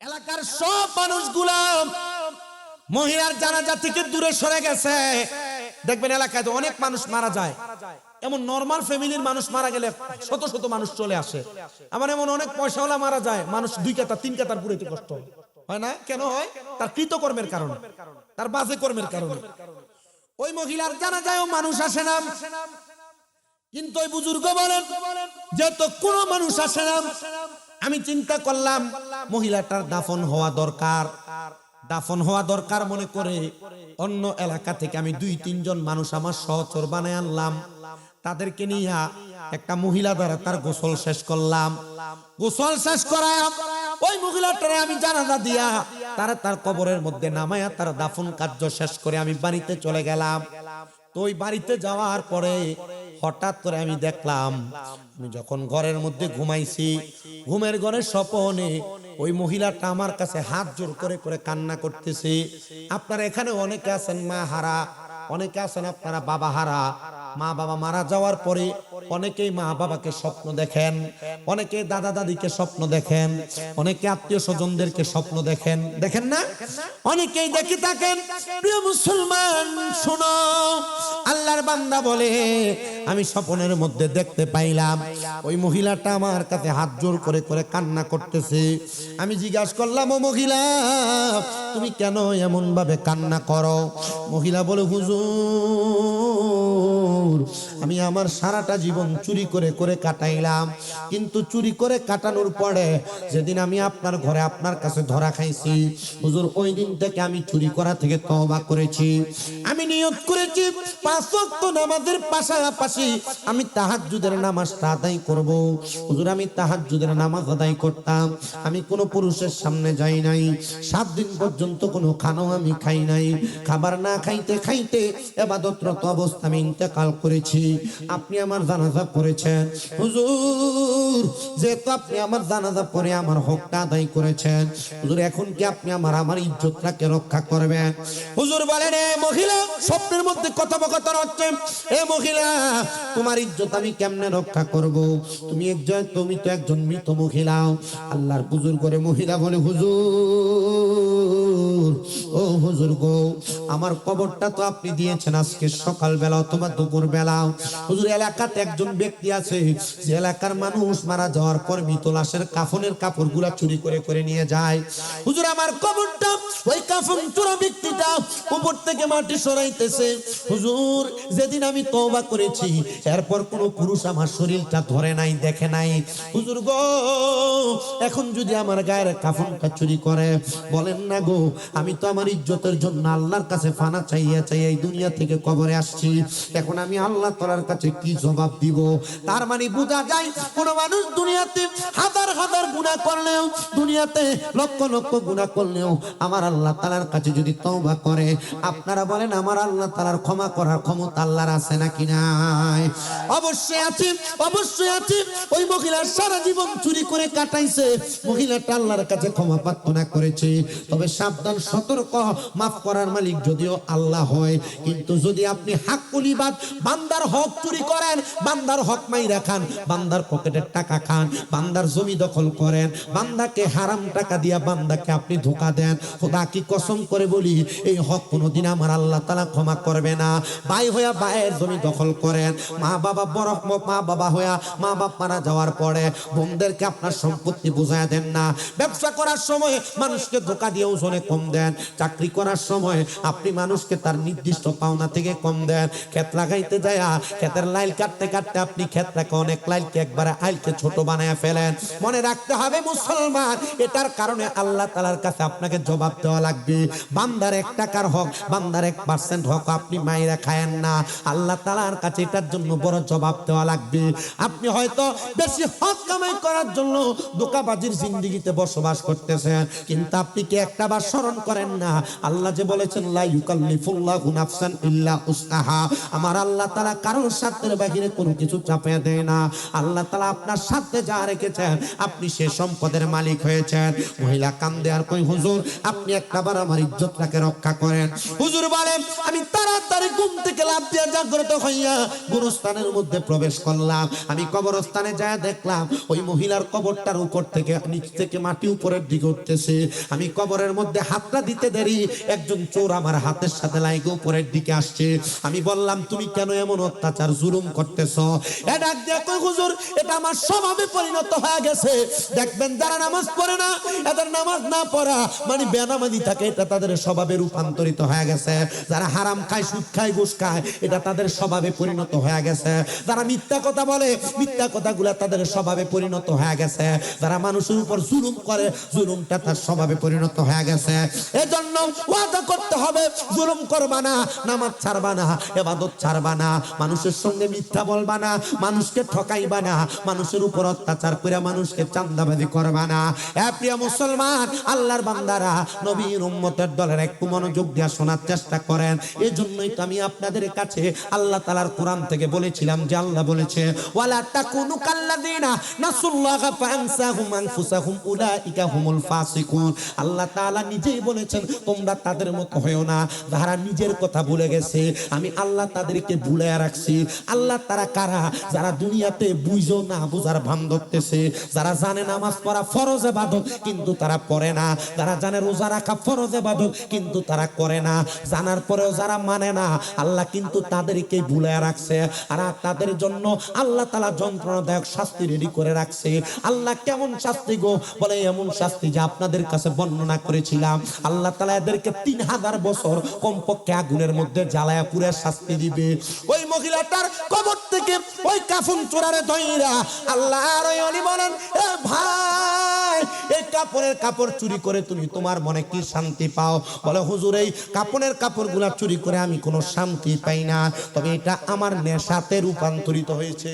এলাকার সব মানুষগুলো মহিলার জানাজা থেকে দূরে সরে গেছে। দেখবেন এলাকায় অনেক মানুষ মারা যায়, এমন নরমাল ফ্যামিলির মানুষ মারা গেলে শত শত মানুষ চলে আসে। আবার এমন অনেক পয়সাওয়ালা মারা যায়, মানুষ 2 কাতার 3 কাতার পুরোতে কষ্ট হয় না। কেন হয়? তার কৃতকর্মের কারণে, তার বাজে কর্মের কারণে। ওই মহিলার জানাজায়ও মানুষ আসে না, কিন্তু ওই বুজুর্গ বলেন যেহেতু কোনো মানুষ আসে না, আমি চিন্তা করলাম মহিলাটার দাফন হওয়া দরকার। দাফন হওয়া দরকার মনে করে অন্য এলাকা থেকে আমি 2-3 জন মানুষ আমার সহচর বানায় আনলাম। তাদেরকে নিয়ে একটা মহিলা দ্বারা তার গোসল শেষ করলাম। গোসল শেষ করায় ওই মহিলাটারে আমি জানাজা দিয়া তার কবরের মধ্যে নামায়া তার দাফন কার্য শেষ করে আমি বাড়িতে চলে গেলাম। তো ওই বাড়িতে যাওয়ার পরে হঠাৎ করে আমি দেখলাম, আমি যখন ঘরের মধ্যে ঘুমাইছি, ঘুমের ঘরে স্বপ্নে ওই মহিলাটা আমার কাছে হাত জোর করে করে কান্না করতেছে। আপনারা এখানে অনেকে আছেন মা হারা, অনেকে আছেন আপনারা বাবা হারা। মা বাবা মারা যাওয়ার পরে অনেকেই মা বাবাকে স্বপ্ন দেখেন, অনেকে দাদা দাদিকে স্বপ্ন দেখেন, অনেকে আত্মীয় স্বজনদেরকে স্বপ্ন দেখেন, দেখেন না? অনেকেই দেখে থাকেন। প্রিয় মুসলমান শোনো, আল্লাহর বান্দা বলে আমি স্বপ্নের মধ্যে দেখতে পাইলাম ওই মহিলাটা আমার কাছে হাত জোর করে করে কান্না করতেছে। আমি জিজ্ঞাসা করলাম, ও মহিলা তুমি কেন এমন ভাবে কান্না করো? মহিলা বলে, হুজুর আমি আমার সারাটা জীবন চুরি করে করে কাটাইলাম, কিন্তু চুরি করে কাটানোর পরে যেদিন আমি আপনার ঘরে আপনার কাছে ধরা খাইছি হুজুর, ওই দিন থেকে আমি চুরি করা থেকে তওবা করেছি। আমি নিয়ত করেছি 5 ওয়াক্ত নামাজের পাশাপাশি আমি তাহাজ্জুদের নামাজটা আদায় করব। হুজুর আমি তাহাজ্জুদের নামাজ আদায় করতাম, আমি কোনো পুরুষের সামনে যাই নাই, 7 দিন পর্যন্ত কোনো খানাও আমি খাই নাই, খাবার না খাইতে খাইতে ইবাদতরত অবস্থা আমি ইন্তেকাল করেছি। আপনি আমার জানাজা পড়েছেন হুজুর, যেহেতু আপনি আমার জানাজা পড়ে আমার হকটা আদায় করেছেন হুজুর, এখন কি আপনি আমার ইজ্জতটাকে রক্ষা করবেন? হুজুর বলেন, এ মহিলা, স্বপ্নের মধ্যে কথোপকথন হচ্ছে, এ মহিলা তোমার ইজ্জত আমি কেমনে রক্ষা করব? তুমি তো একজন মৃত মহিলা। আল্লাহর বুজুর্গ করে মহিলা বলে, হুজুর ও হুজুর গো, আমার কবরটা তো আপনি দিয়েছেন আজকে সকাল বেলা অথবা দুপুর বেলা। হুজুর এলাকাতে একজন ব্যক্তি আছে যে এলাকার মানুষ মারা যাওয়ার পর মৃত লাশের কাফনের কাপড়গুলা চুরি করে করে নিয়ে যায়। হুজুর আমার কবরটা ওই কাফন চোরা ব্যক্তিটা উপর থেকে মাটি সরাইতেছে। হুজুর যেদিন আমি তওবা করেছি এরপর কোনো পুরুষ আমার শরীরটা ধরে নাই, দেখে নাই। হুজুর গো এখন যদি আমার গায়ের কাফনটা চুরি করে, বলেন না গো, আমি তো আমার ইজ্জতের জন্য আল্লাহর কাছে ফানা চাইয়া চাইয়া এই দুনিয়া থেকে কবরে আসছি, এখন আমি আল্লাহ তাআলার কাছে কি জবাব দিব? তার মানে বোঝা যায় কোন মানুষ দুনিয়াতে হাজার হাজার গুনাহ করলেও, দুনিয়াতে লক্ষ লক্ষ গুনাহ করলেও আমার আল্লাহ তাআলার কাছে যদি তওবা করে, আপনারা বলেন আমার আল্লাহ তাআলার ক্ষমা করার ক্ষমতা আল্লাহর আছে নাকি নাই? অবশ্যই আছে, অবশ্যই আছে। ওই মহিলা সারা জীবন চুরি করে কাটাইছে, মহিলাটা আল্লাহর কাছে ক্ষমা প্রার্থনা করেছে। তবে সাবধান, সতর্ক, মাফ করার মালিক যদিও আল্লাহ হয়, কিন্তু যদি আপনি হাক্কুল ইবাদ বান্দার হক চুরি করেন, বান্দার হক মাইরা খান, বান্দার পকেটের টাকা খান, বান্দার জমি দখল করেন, বান্দাকে হারাম টাকা দিয়া বান্দাকে আপনি ধোঁকা দেন, খোদা কি কসম করে বলি এই হক কোনোদিন আমার আল্লাহ তাআলা ক্ষমা করবে না। ভাই হইয়া ভাইয়ের জমি দখল করেন, মা বাবা বড় মা বাবা হইয়া মা বাপ মারা যাওয়ার পরে বোনদেরকে আপনার সম্পত্তি বুঝায় দেন না। ব্যবসা করার সময় মানুষকে ধোঁকা দিয়ে ওজনে কম দেন, চাকরি করার সময় আপনি মানুষকে তার নির্দিষ্ট পাওনা থেকে কম দেন, ক্ষেত লাগাইতে যায় ক্ষেতের লাইল কাটতে কাটতে আপনি ক্ষেতটাকে অনেক লাইলকে একবারে আইলকে ছোট বানায় ফেলেন। মনে রাখতে হবে মুসলমান, এটার কারণে আল্লাহ তাআলার কাছে আপনাকে জবাব দেওয়া লাগবে। বান্দার 1 টাকার হক, বান্দার 1% হক আপনি মাইরা খায়েন না, আল্লাহ তাআলার কাছে এটার জন্য বড় জবাব দেওয়া লাগবে। আপনি হয়তো বেশি হক কামাই করার জন্য ধোঁকাবাজির জিন্দেগিতে বসবাস করতেছেন, কিন্তু আপনি কি একটাবার স্মরণ করেন না আল্লাহ যে বলেছেন লা লা ইউকাল্লিফুল্লাহু নাফসান ইল্লা উসআহা। আমার আল্লাহ তাআলা কারোর সাধ্যের বাইরে কোনো কিছু চাপিয়ে দেয় না। আল্লাহ তাআলা আপনার সাথে যা রেখেছেন আপনি সে সম্পদের মালিক হয়েছেন। মহিলা কান্দে আর কই হুজুর আপনি একটাবার আমার ইজ্জতটাকে রক্ষা করেন। হুজুর বলেন আমি তাড়াতাড়ি ঘুম থেকে লাফ দিয়ে জাগ্রত হইয়া গোরস্থানের মধ্যে প্রবেশ করলাম। আমি কবরস্থানে যায় দেখলাম ওই মহিলার কবরটার উপর থেকে নিচ থেকে মাটি উপরের দিকে উঠতেছে। আমি কবরের মধ্যে হাতটা দিতে দেরি একজন চোর আমার হাতের সাথে লাগে উপরের দিকে আসছে। আমি বললাম তুমি কেন এমন অত্যাচার জুলুম করতেছ? এ ডাক দিয়ে কই হুজুর এটা আমার স্বভাবে পরিণত হয়ে গেছে। দেখবেন যারা নামাজ পড়ে না এদের নামাজ না পড়া মানে বেনামাজি থাকে এটা তাদের স্বভাবে রূপান্তরিত হয়ে গেছে। যারা হারাম খায় সুদ খায় ঘুষ খায় এটা তাদের স্বভাবে পরিণত হয়ে গেছে। যারা মিথ্যা কথা বলে মিথ্যা কথাগুলা তাদের স্বভাবে পরিণত হয়ে গেছে। যারা মানুষের উপর জুলুম করে জুলুমটা তার স্বভাবে পরিণত হয়ে গেছে। এজন্য ওয়াদা করতে হবে জুলুম করবা না, নামাজ ছাড়বা না, ইবাদত ছাড়বা না, মানুষের সঙ্গে মিথ্যা বলবা না, মানুষকে ঠকাইবা না, মানুষের উপর অত্যাচার করে মানুষকে চাঁদাবাজি করবা না। এ প্রিয় মুসলমান আল্লাহর বান্দারা নবীর উম্মতের দলের একটু মনোযোগ দিয়ে শোনার চেষ্টা করেন। এজন্যই তো আমি আপনাদের কাছে আল্লাহ তাআলার কোরআন থেকে বলেছিলাম যে আল্লাহ বলেছে ওয়ালা তাকুনু কাল্লাযিনা নাসুল্লাহা ফাআনসাহুম আনফুসাহুম উলাইকা হুমুল ফাসিকুন। আল্লাহ তাআলা নিজেই বলেছেন তোমরা তাদের মতো হয়ো না যারা নিজের কথা ভুলে গেছে। আমি আল্লাহ তাদেরকে ভুলে রাখছি। আল্লাহ তারা কারা? যারা দুনিয়াতে বুঝো না বুঝার ভান ধরতেছে, যারা জানে নামাজ পড়া ফরজ ইবাদত কিন্তু তারা পড়ে না, যারা জানে রোজা রাখা ফরজ ইবাদত কিন্তু তারা করে না, জানার পরেও যারা মানে না আল্লাহ কিন্তু তাদেরকে ভুলে রাখছে। আর তাদের জন্য আল্লাহ তাআলা যন্ত্রণাদায়ক শাস্তি রেডি করে রাখছে। আল্লাহ কেমন শাস্তি গো? বলে এমন শাস্তি যে আপনাদের কাছে বর্ণনা করেছিলাম। আল্লাহ তাআলা এদেরকে 3000 বছর কমপক্ষে আগুনের মধ্যে জ্বালায়া পুরে শাস্তি দিবে। ওই মহিলাটার কবর থেকে ওই কাফন চোরারে ধইরা আল্লাহর ওই ওলি বলেন এ ভাই এই কাপড়ের কাপড় চুরি করে তুমি তোমার মনে কি শান্তি পাও? বলে হুজুর এই কাপড়ের কাপড়গুলা চুরি করে আমি কোনো শান্তি পাই না, তবে এটা আমার নেশাতে রূপান্তরিত হয়েছে।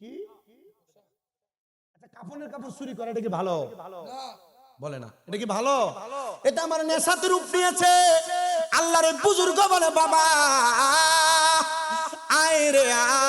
কি আচ্ছা কাপড়ের কাপড় চুরি করে এটা কি ভালো? বলে না এটা কি ভালো? এটা আমার নেশাতে রূপ নিয়েছে। আল্লাহর বুজুর্গ বলে বাবা আয় রে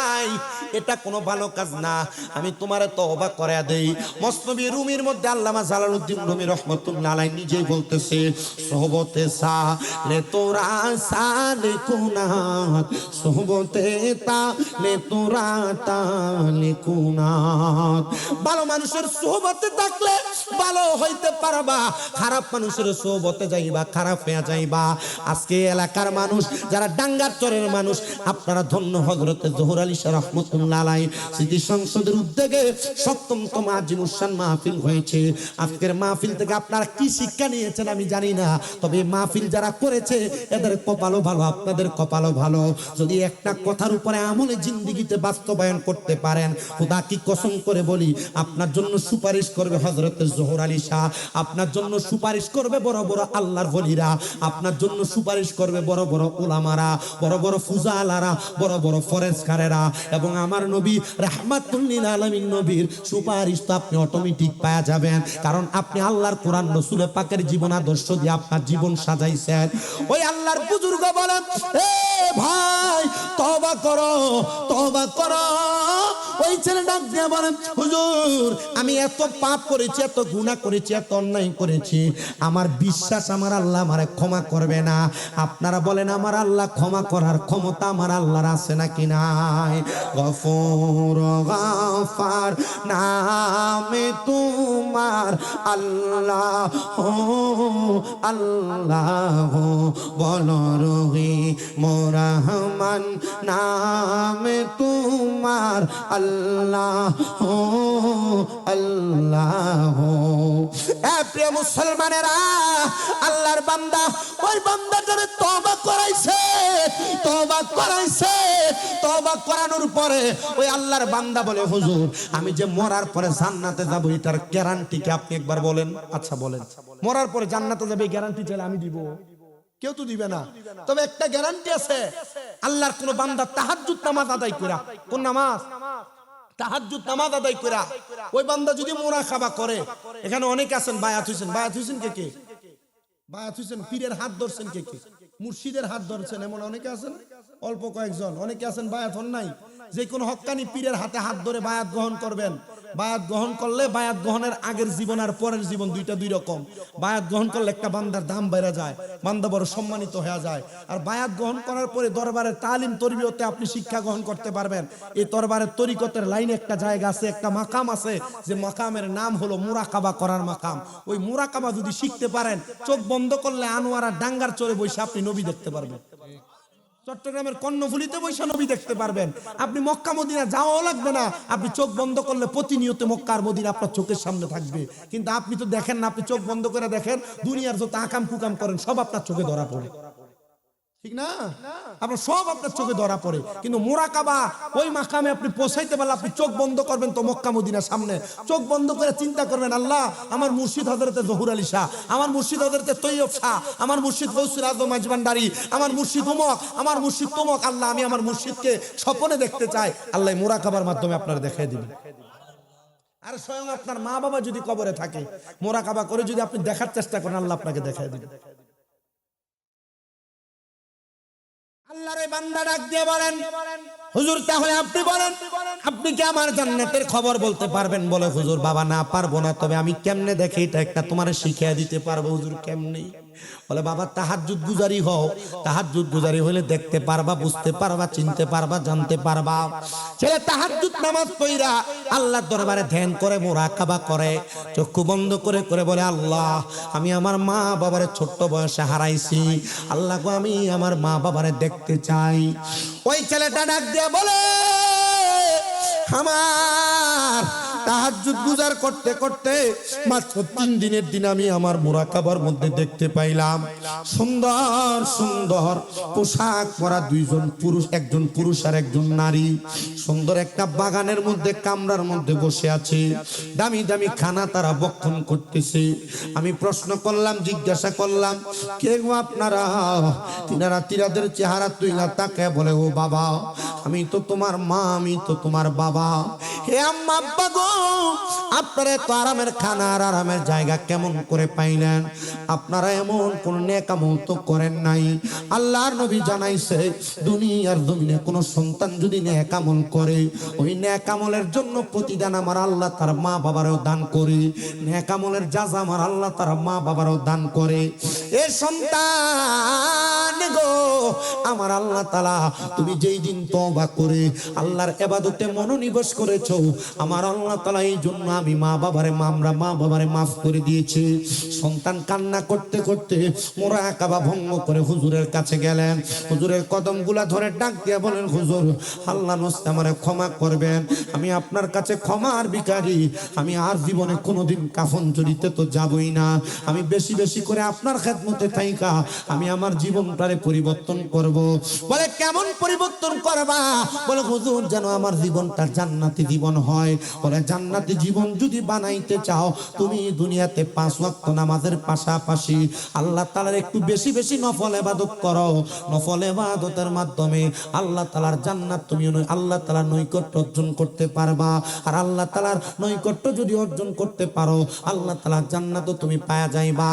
আয়, এটা কোনো ভালো কাজ না, আমি তোমারে তওবা করে দেই। মসনবী রুমির মধ্যে আল্লামা জালালউদ্দিন রুমি রাহমাতুল্লাহ আলাইহি নিজেই বলতেছে সোহবতে সালে তোরা সালে কুনাত, সোহবতে তালে তোরা তালে কুনাত। ভালো মানুষের সোহবতে থাকলে ভালো হইতে পারবা, খারাপ মানুষের সোহবতে যাইবা খারাপ হয়ে যাইবা। আজকে এলাকার মানুষ যারা ডাঙ্গার চরের মানুষ আপনারা ধন্য হযরতে জহুর আলী শাহ রাহমাতুল্লাহ আলাইহি স্মৃতি সংসদের উদ্যোগে ৭ম আজিমুসান মাহফিল হয়েছে। আজকের মাহফিল থেকে আপনারা কি শিক্ষা নিয়েছেন আমি জানি না, তবে মাহফিল যারা করেছে এদের কপালও ভালো আপনাদের কপালও ভালো। যদি একটা কথার উপরে আমলে জিন্দেগিতে বাস্তবায়ন করতে পারেন খোদা কি কসম করে বলি আপনার জন্য সুপারিশ করবে হযরতে জহুর আলী শাহ, আপনার জন্য সুপারিশ করবে বড় বড় আল্লাহর ওলিরা, আপনার জন্য সুপারিশ করবে বড় বড় উলামারা, বড় বড় ফুজালারা, বড় বড় ফরেজগারেরা, এবং আমার নবী রাহমাতুল লিল আলামিন নবীর সুপারিশ তো আপনি অটোমেটিক পাওয়া যাবেন, কারণ আপনি আল্লাহর কোরআন রাসূল পাকের জীবন আদর্শ দিয়ে আপনার জীবন সাজাইছেন। ওই আল্লাহর বুজুর্গ বলেন এ ভাই তওবা করো তওবা করো। ওই ছেলে ডাক দিয়ে বলেন হুজুর আমি এত পাপ করেছি এত গুনাহ করেছি এত অন্যায় করেছি, আমার বিশ্বাস আমার আল্লাহ আমারে ক্ষমা করবে না। আপনারা বলেন আমার আল্লাহ ক্ষমা করার ক্ষমতা আমার আল্লাহর আছে নাকি নাই? গফুর গফার নামে তোমার আল্লাহ ও আল্লাহ, বলো রহিম রহমান নামে তোমার আল্লাহ ও আল্লাহ। এ প্রিয় মুসলমানেরা আল্লাহর বান্দা ওই বান্দাটারে তওবা করাইছে, তওবা করাইছে, তওবা করানোর পরে ওই আল্লাহর বান্দা বলে হুজুর আমি যে মরার পরে জান্নাতে যাব এটার গ্যারান্টি কি আপনি একবার বলেন? আচ্ছা বলেন, মরার পরে জান্নাতে যাবে গ্যারান্টি চাইলে আমি দিব? কেউ তো দিবে না, তবে একটা গ্যারান্টি আছে। আল্লাহর কোন বান্দা তাহাজ্জুদ নামাজ আদায় কইরা, কোন নামাজ? তাহাজ্জুদ নামাজ আদায় কইরা ওই বান্দা যদি মুরাকাবা করে, এখানে অনেক আছেন বায়াত হইছেন, বায়াত হইছেন কে কে? বায়াত হইছেন, পীরের হাত ধরছেন কে কে? মুর্শিদের হাত ধরছেন এমন অনেকে আছেন, অল্প কয়েকজন। অনেকে আছেন বায়াত হন নাই। যে কোন হক্কানি পীরের হাতে হাত ধরে বায়াত গ্রহণ করবেন। বায়াত গ্রহণ করলে বায়াত গ্রহণের আগের জীবন আর পরের জীবন দুইটা দুই রকম। বায়াত গ্রহণ করলে একটা বান্দার দাম বেড়ে যায়, বান্দা বড় সম্মানিত হয়ে যায়। আর বায়াত গ্রহণ করার পরে দরবারের তালিম তরবিয়তে আপনি শিক্ষা গ্রহণ করতে পারবেন। এই দরবারের তরিকতের লাইনে একটা জায়গা আছে, একটা মাকাম আছে, যে মাকামের নাম হলো মুরাকাবা করার মাকাম। ওই মুরাকাবা যদি শিখতে পারেন, চোখ বন্ধ করলে আনোয়ারা ডাঙ্গার চড়ে বসে আপনি নবী দেখতে পারবেন। চট্টগ্রামের কর্ণফুলিতে বৈশা নবী দেখতে পারবেন। আপনি মক্কা মদিনা যাওয়াও লাগবে না, আপনি চোখ বন্ধ করলে প্রতিনিয়ত মক্কা আর মদিনা আপনার চোখের সামনে থাকবে। কিন্তু আপনি তো দেখেন না, আপনি চোখ বন্ধ করে দেখেন, দুনিয়ার যত আকাম কুকাম করেন সব আপনার চোখে ধরা পড়ে, ঠিক না? আপনার সব আপনার চোখে ধরা পড়ে। কিন্তু মুরাকাবা ওই মাকামে আপনি পৌঁছাইতে পারলে আপনি চোখ বন্ধ করবেন তো মক্কা মদিনার সামনে, চোখ বন্ধ করে চিন্তা করবেন, আল্লাহ আমার মুর্শিদ হযরতে জহুর আলী শাহ, আমার মুর্শিদ হযরতে তৈয়ব শাহ, আমার মুর্শিদ গৌসুল আজম মাঝভান্ডারী, আমার মুর্শিদ উমক, আমার মুর্শিদ তমক, আল্লাহ আমি আমার মুর্শিদকে স্বপ্নে দেখতে চাই। আল্লাহ মুরাকাবার মাধ্যমে আপনার দেখাই দিবেন। আর স্বয়ং আপনার মা বাবা যদি কবরে থাকে, মুরাকাবা করে যদি আপনি দেখার চেষ্টা করেন, আল্লাহ আপনাকে দেখাই দিবেন। আল্লাহর এই বান্দা ডাক দিয়ে বলেন, হুজুর তাহলে আপনি বলেন, আপনি কি আমার জান্নাতের খবর বলতে পারবেন? বলে হুজুর বাবা না পারবো না, তবে আমি কেমনে দেখি এটা একটা তোমারে শিখিয়ে দিতে পারবো। হুজুর কেমনে? বলে বাবা তাহাজ্জুদ গুজারি হও, তাহাজ্জুদ গুজারি হলে দেখতে পারবা, বুঝতে পারবা, চিনতে পারবা, জানতে পারবা। ছেলে তাহাজ্জুদ নামাজ পড়া আল্লাহর দরবারে ধ্যান করে, মুরাকাবা করে, চক্ষু বন্ধ করে করে বলে, আল্লাহ আমি আমার মা বাবারে ছোট্ট বয়সে হারাইছি, আল্লাহ গো আমি আমার মা বাবারে দেখতে চাই। ওই ছেলেটা ডাক দিয়ে বলে, আমার তাহাজ্জুদ গুজার করতে করতে মাত্র 3 দিনের দিন আমি আমার মুরাকাবার মধ্যে দেখতে পাইলাম সুন্দর সুন্দর পোশাক পরা দুইজন পুরুষ, একজন পুরুষ আর একজন নারী, সুন্দর একটা বাগানের মধ্যে কামরার মধ্যে বসে আছে, দামি দামি খানা তারা ভক্ষণ করতেছে। আমি প্রশ্ন করলাম, জিজ্ঞাসা করলাম, কে গো আপনারা? তিনারা তিনাদের চেহারা তুইলা তাকে বলে, ও বাবা আমি তো তোমার মা, আমি তো তোমার বাবা। হে আম্মা আব্বা গো, আপনারা তো আরামের খানা আর আরামের জায়গা কেমন করে পাইলেন? আপনারা এমন কোন নেক আমল তো করেন নাই। আল্লাহর নবী জানাইছে, দুনিয়ার জমিনে কোন সন্তান যদি নেক আমল করে, ওই নেক আমলের জন্য প্রতিদান আমার আল্লাহ তার মা বাবারও দান করে, নেক আমলের যাজা আমার আল্লাহ তার মা বাবারও দান করে। এ সন্তান গো, আমার আল্লাহ তাআলা তুমি যেই দিন তওবা করে আল্লাহর ইবাদতে মনোনিবেশ করেছো, আমার আল্লাহ তাআলা এই জন্য আমি মা বাবারে মাফ করে দিয়েছে। সন্তান কান্না করতে করতে মুরাকাবা ভঙ্গ করে হুজুরের কাছে গেলেন, হুজুরের কদমগুলা ধরে ডাক দিয়ে বলেন, হুজুর আল্লাহ নস্তে আমারে ক্ষমা করবেন, আমি আপনার কাছে ক্ষমার ভিখারি, আমি আর জীবনে কোনোদিন কাফন চুরিতে তো যাবই না, আমি বেশি বেশি করে আপনার খেদমতে থাইকা আমি আমার জীবনটারে পরিবর্তন করব। বলে কেমন পরিবর্তন করবা? বলে হুজুর যেন আমার জীবনটা জান্নাতি জীবন হয়। বলে জান্নাতি জীবন যদি বানাইতে চাও, তুমি দুনিয়াতে 5 ওয়াক্ত নামাজের পাশাপাশি আল্লাহ তাআলার একটু বেশি বেশি নফল ইবাদত করো। নফল ইবাদতের মাধ্যমে আল্লাহ তাআলার জান্নাত তুমি আল্লাহ তাআলার নৈকট্য অর্জন করতে পারবা। আর আল্লাহ তাআলার নৈকট্য যদি অর্জন করতে পারো, আল্লাহ তাআলার জান্নাতও তুমি পাওয়া যাইবা।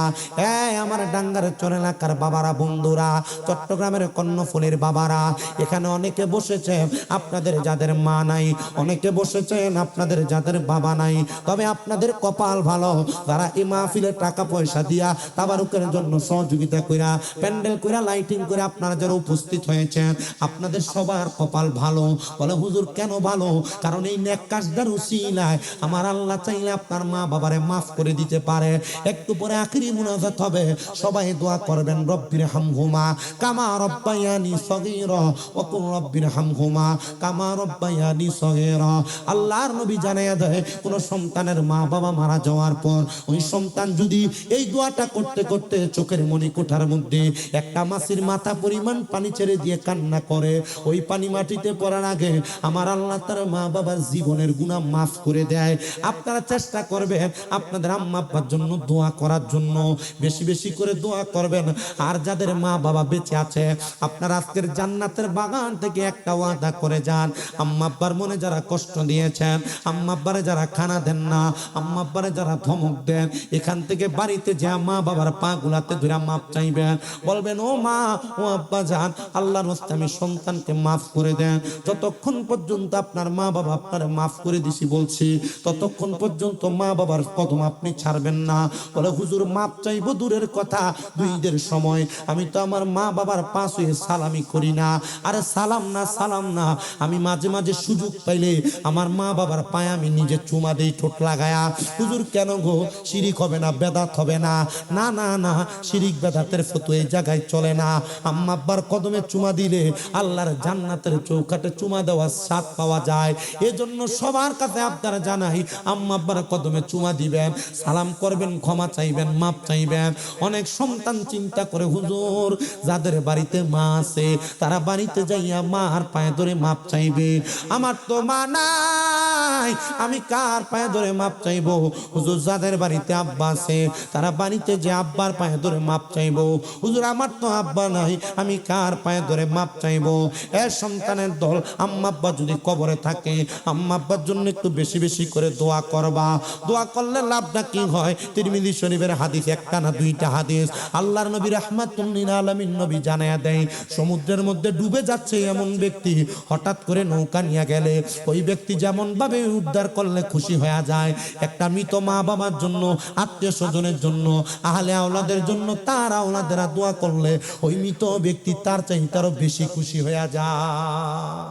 আমার ডাঙ্গারের চর এলাকার বাবারা, বন্ধুরা, চট্টগ্রামের কর্ণফুলের বাবারা, এখানে অনেকে বসেছেন আপনাদের যাদের মা নাই, অনেকে বসেছেন আপনাদের যাদের বাবা নাই, তবে আপনাদের কপাল ভালো, যারা এই মাহফিলে টাকা পয়সা দিয়া তাবারুকের জন্য সহযোগিতা কইরা প্যান্ডেল কইরা লাইটিং করে আপনারা যারা উপস্থিত হয়েছেন, আপনাদের সবার কপাল ভালো। বলে হুজুর কেন ভালো? কারণ এই নেক কাজদার উসিলায় আমার আল্লাহ চাইলে আপনার মা বাবারে মাফ করে দিতে পারে। একটু পরে আখিরি মুনাজাত হবে, সবাই দোয়া করবেন, রব্বির হামহুমা কামা রব্বায়ানি সগীরা ওয়া কুর রব্বির হামহুমা কামা রব্বায়ানি সগীরা। আল্লাহর নবী জানায়া দেয়, কোন সন্তানের মা বাবা মারা যাওয়ার পর ওই সন্তান যদি এই দোয়াটা করতে করতে চোখের মণিকোঠার মধ্যে একটা মাছির মাথা পরিমাণ পানি ছেড়ে দিয়ে কান্না করে, ওই পানি মাটিতে পড়ার আগে আমার আল্লাহ তার মা বাবার জীবনের গুনাহ মাফ করে দেয়। আপনারা চেষ্টা করবেন আপনাদের আম্মা আব্বার জন্য দোয়া করার জন্য, বেশি বেশি করে দোয়া করবেন। আর যাদের মা বাবা বেঁচে আছে, আপনারা আজকের জান্নাতের বাগান থেকে একটা ওয়াদা করে যান, আম্মা আব্বার মনে যারা কষ্ট দিয়েছেন, আম্মা আব্বারে যারা খানা দেন না, আম্মা আব্বারে যারা ধমক দেন, এখান থেকে বাড়িতে যে মা বাবার পা গুলাতে ধরে মাপ চাইবেন, বলবেন ও মা ও আব্বা যান, আল্লাহর রাস্তায় আমি সন্তানকে মাফ করে দেন। যতক্ষণ পর্যন্ত আপনার মা বাবা আপনার মাফ করে দিছি বলছি, ততক্ষণ পর্যন্ত মা বাবার কদম আপনি ছাড়বেন না। বলে হুজুর মাপ চাইবো দূরের কথা, দুই ঈদের সময় আমি তো আমার মা বাবার পাশ হয়ে সালামি করি না। আরে সালাম না, সালাম না, আমি মাঝে মাঝে সুযোগ পাইলে আমার মা বাবার পায়ে আমি নিজে চুমা দেই ঠোঁট লাগায়া। হুজুর কেন গো, শিরিক হবে না, বেদাত হবে না? না না না, শিরিক বেদাতের ফতো এই জায়গায় চলে না। আম্মা আব্বার কদমে চুমা দিলে আল্লাহর জান্নাতের চৌকাটে চুমা দেওয়ার স্বাদ পাওয়া যায়। এজন্য সবার কাছে আপনারা জানাই, আম্মা আব্বার কদমে চুমা দিবেন, সালাম করবেন, ক্ষমা চাইবেন, মাপ চাইবেন। অনেক সন্তান চিন্তা করে হুজুর যাদের বাড়িতে মা আছে তারা বাড়িতে যাইয়া মার পায়ে ধরে মাপ চাইবে, আমার তো মা নাই, আমি কার পায়ে ধরে মাপ চাইবো? হুজুর যাদের বাড়িতে আব্বা আছে তারা বাড়িতে যে আব্বার পায়ে ধরে মাপ চাইবো। হুজুর আমার তো আব্বা নাই, আমি কার পায়ে ধরে মাপ চাইবো? এ সন্তানের দল, আম্মা আব্বা যদি কবরে থাকে আম্মা আব্বার জন্য একটু বেশি বেশি করে দোয়া করবা। দোয়া করলে লাভটা কি হয়? তিরমিজি শরীফের হাদিস, একটা না দুইটা হাদিস। আল্লাহর নবী রাহমাতুল লিল আলামিন নবী জানায়া দেয়, সমুদ্রের মধ্যে ডুবে যাচ্ছে এমন ব্যক্তি হঠাৎ করে নৌকা নিয়ে গেলে ওই ব্যক্তি যেমন ভাবে উদ্ধার করলে খুশি হয়ে যায়, একটা মৃত মা বাবার জন্য, আত্মীয় স্বজনের জন্য, আহলে আওলাদের জন্য তার আওলাদেরা দোয়া করলে ওই মৃত ব্যক্তি তার চাইতে আরো বেশি খুশি হয়ে যায়।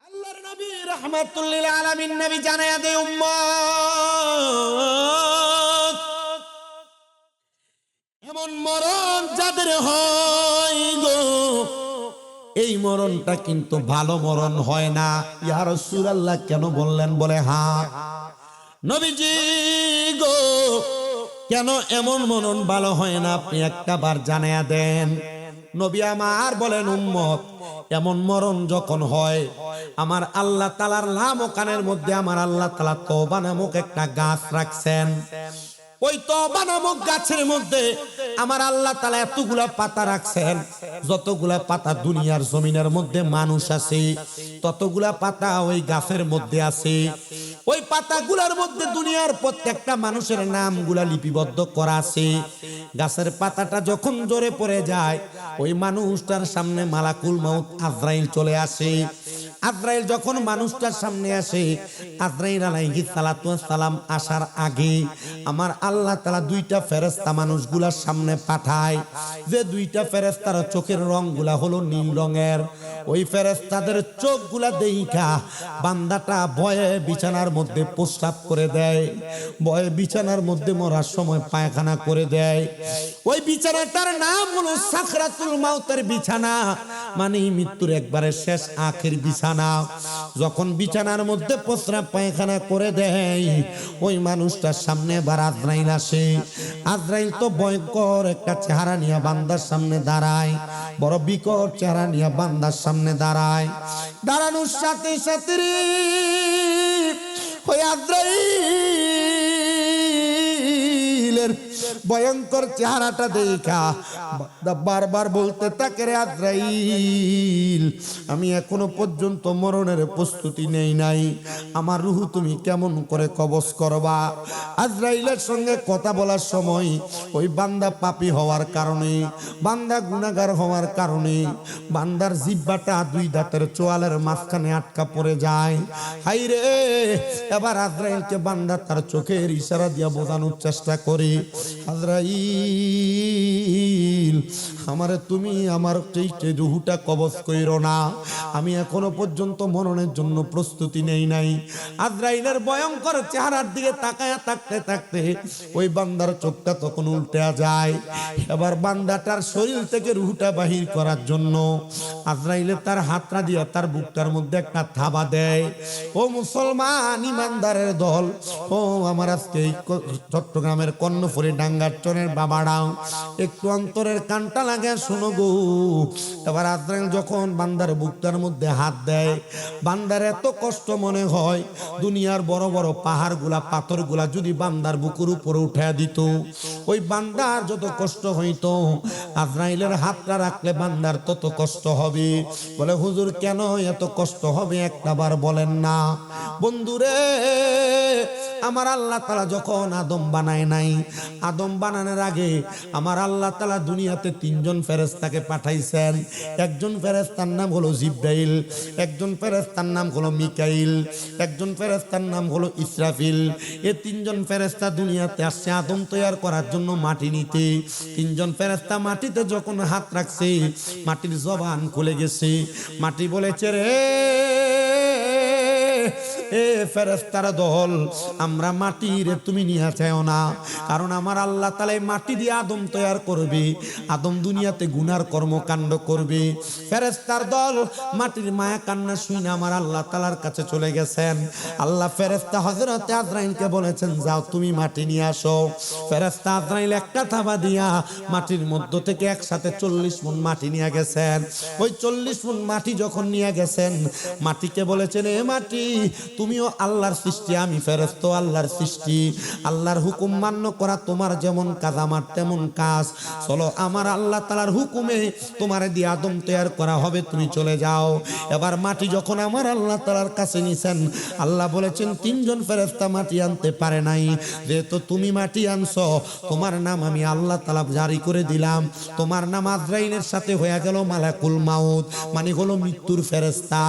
আল্লাহর নবী রাহমাতুল লিল আলামিন নবী জানায়া দেয়, উম্মত এমন মরণ যাদের হয় গো, এই মরণটা কিন্তু ভালো মরণ হয় না। ইয়া রাসূলুল্লাহ কেন বললেন? বলে হ্যাঁ নবীজি গো, কেন এমন মরণ ভালো হয় না আপনি একটা বার জানায়া দেন। নবী আমার বলেন, উম্মত এমন মরণ যখন হয়, আমার আল্লাহ তাআলার লামকানের মধ্যে আমার আল্লাহ তাআলা তওবা নামক একটা গাছ রাখছেন। ওই তওবা নামক গাছের মধ্যে আমার আল্লাহ তাআলা এতগুলা পাতা রাখছেন, যতগুলা পাতা দুনিয়ার জমিনের মধ্যে মানুষ আছে ততগুলা পাতা ওই গাছের মধ্যে আছে। ওই পাতাগুলার মধ্যে দুনিয়ার প্রত্যেকটা মানুষের নামগুলা লিপিবদ্ধ করা আছে। গাছের পাতাটা যখন জোরে পড়ে যায় ওই মানুষটার সামনে মালাকুল মাউত আজরাইল চলে আসে। আজরাইল যখন মানুষটার সামনে আসে, আজরাইল আলাইহিস সালাতু ওয়াস সালাম আসার আগে আমার আল্লাহ তাআলা দুইটা ফেরেশতা মানুষগুলার সামনে পাঠায়, যে দুইটা ফেরেশতার চোখের রংগুলা হলো নীল রঙের। ওই ফেরেশতাদের চোখগুলা দেইখা বান্দাটা ভয়ে বিছানার মধ্যে প্রস্রাব করে দেয়, ভয়ে বিছানার মধ্যে মরার সময় পায়খানা করে দেয়। ওই বিছানাটার নাম হলো সাকরাতুল মাউতের বিছানা, মানে মৃত্যুর একবারে শেষ আখের বিছানা। যখন বিছানার মধ্যে প্রস্রাব পায়খানা করে দেয় ওই মানুষটার সামনে এবার আজরাইল আসে। আজরাইল তো ভয়ঙ্কর একটা চেহারা নিয়ে বান্দার সামনে দাঁড়ায়, বড় বিকট চেহারা নিয়ে বান্দার সামনে দাঁড়ায়। দাঁড়ানোর সাথে সাথে ওই আজরাইলের ভয়ঙ্কর চেহারাটা দেখা বারবার বলতে থাকে, রে আজরাইল আমি এখনো পর্যন্ত মরণের প্রস্তুতি নেই নাই, আমার রূহ তুমি কেমন করে কবজ করবা? আজরাইলের সঙ্গে কথা বলার সময় ওই বান্দা পাপী হওয়ার কারণে, বান্দা গুনাহগার হওয়ার কারণে বান্দার জিহ্বাটা দুই দাঁতের চোয়ালের মাঝখানে আটকা পড়ে যায়। হাই রে, এবার আজরাইলকে বান্দা তার চোখের ইশারা দিয়ে বোঝানোর চেষ্টা করে, আজরাইল আমারে তুমি আমার এই রূহটা কবজ কইরো না, আমি এখনো পর্যন্ত মরণের জন্য প্রস্তুতি নেই নাই। আজরাইলের ভয়ঙ্কর চেহারার দিকে তাকায়া থাকতে থাকতে ওই বান্দার চোখটা তখন উল্টে যায়। এবার বান্দাটার শরীর থেকে রূহটা বাহির করার জন্য আজরাইলে তার হাতটা দিয়ে তার বুকটার মধ্যে একটা থাবা দেয়। ও মুসলমান ইমানদারের দল, ও আমার আজকে এই চট্টগ্রামের কর্ণফুলী ডাঙ্গারচরের বাবারাও একটু অন্তরের কানটা লাগে শোনো গো। এবার আজরাইল যখন বান্দার বুকটার মধ্যে হাত দেয়, বান্দার এত কষ্ট মনে হয় দুনিয়ার বড় বড় পাহাড়গুলা পাথরগুলা যদি বান্দার বুকের উপরে উঠে দিত। ও ওই বান্দার যত কষ্ট হইতো আজরাইলের হাতটা রাখলে বান্দার তত কষ্ট হবে। বলে হুজুর কেন এত কষ্ট হবে একটাবার বলেন না। বন্ধুরে আমার আল্লাহ তাআলা যখন আদম বানায় নাই, আদম বানানোর আগে আমার আল্লাহ তাআলা দুনিয়াতে তিনজন ফেরেশতাকে পাঠাইছেন। একজন ফেরেশতার নাম হলো জিবরাইল, একজন ফেরেশতার নাম হলো মিকাইল, একজন ফেরেশতার নাম হলো ইসরাফিল। এই তিনজন ফেরেশতা দুনিয়াতে আসছে আদম তৈয়ার করার জন্য মাটি নিতে। তিনজন ফেরেশতা মাটিতে যখন হাত রাখছে মাটির জবান খুলে গেছে। মাটি বলেছে রে এ ফেরেশতার দল, আমরা মাটি রে তুমি নিয়ে যাও না, কারণ আমার আল্লাহ তাআলা মাটি দিয়ে আদম তৈয়ার করবে, আদম দুনিয়াতে গুনার কর্মকাণ্ড করবে। ফেরেশতার দল মাটির মায়া কান্না শুনে আমার আল্লাহ তাআলার কাছে চলে গেছেন। আল্লাহ ফেরেশতা হযরতে আজরাইলকে বলেছেন যাও তুমি মাটি নিয়ে আসো। ফেরেশতা আজরাইল একটা থাবা দিয়া মাটির মধ্য থেকে একসাথে 40 মণ মাটি নিয়ে গেছেন। ওই 40 মণ মাটি যখন নিয়ে গেছেন মাটিকে বলেছেন এ মাটি তুমিও আল্লাহর সৃষ্টি, আমি ফেরেশতা আল্লাহর সৃষ্টি, আল্লাহর হুকুম মান্য করা তোমার যেমন কাজ আমার তেমন কাজ, চলো আমার আল্লাহ তাআলার হুকুমে তোমার দিয়ে আদম তৈয়ার করা হবে, তুমি চলে যাও। এবার মাটি যখন আমার আল্লাহ তাআলার কাছে নিছেন আল্লাহ বলেছেন তিনজন ফেরেশতা মাটি আনতে পারে নাই, যেহেতু তুমি মাটি আনছো তোমার নাম আমি আল্লাহ তাআলা জারি করে দিলাম, তোমার নাম আজরাইলের সাথে হয়ে গেল মালাকুল মাউত, মানে হলো মৃত্যুর ফেরেশতা।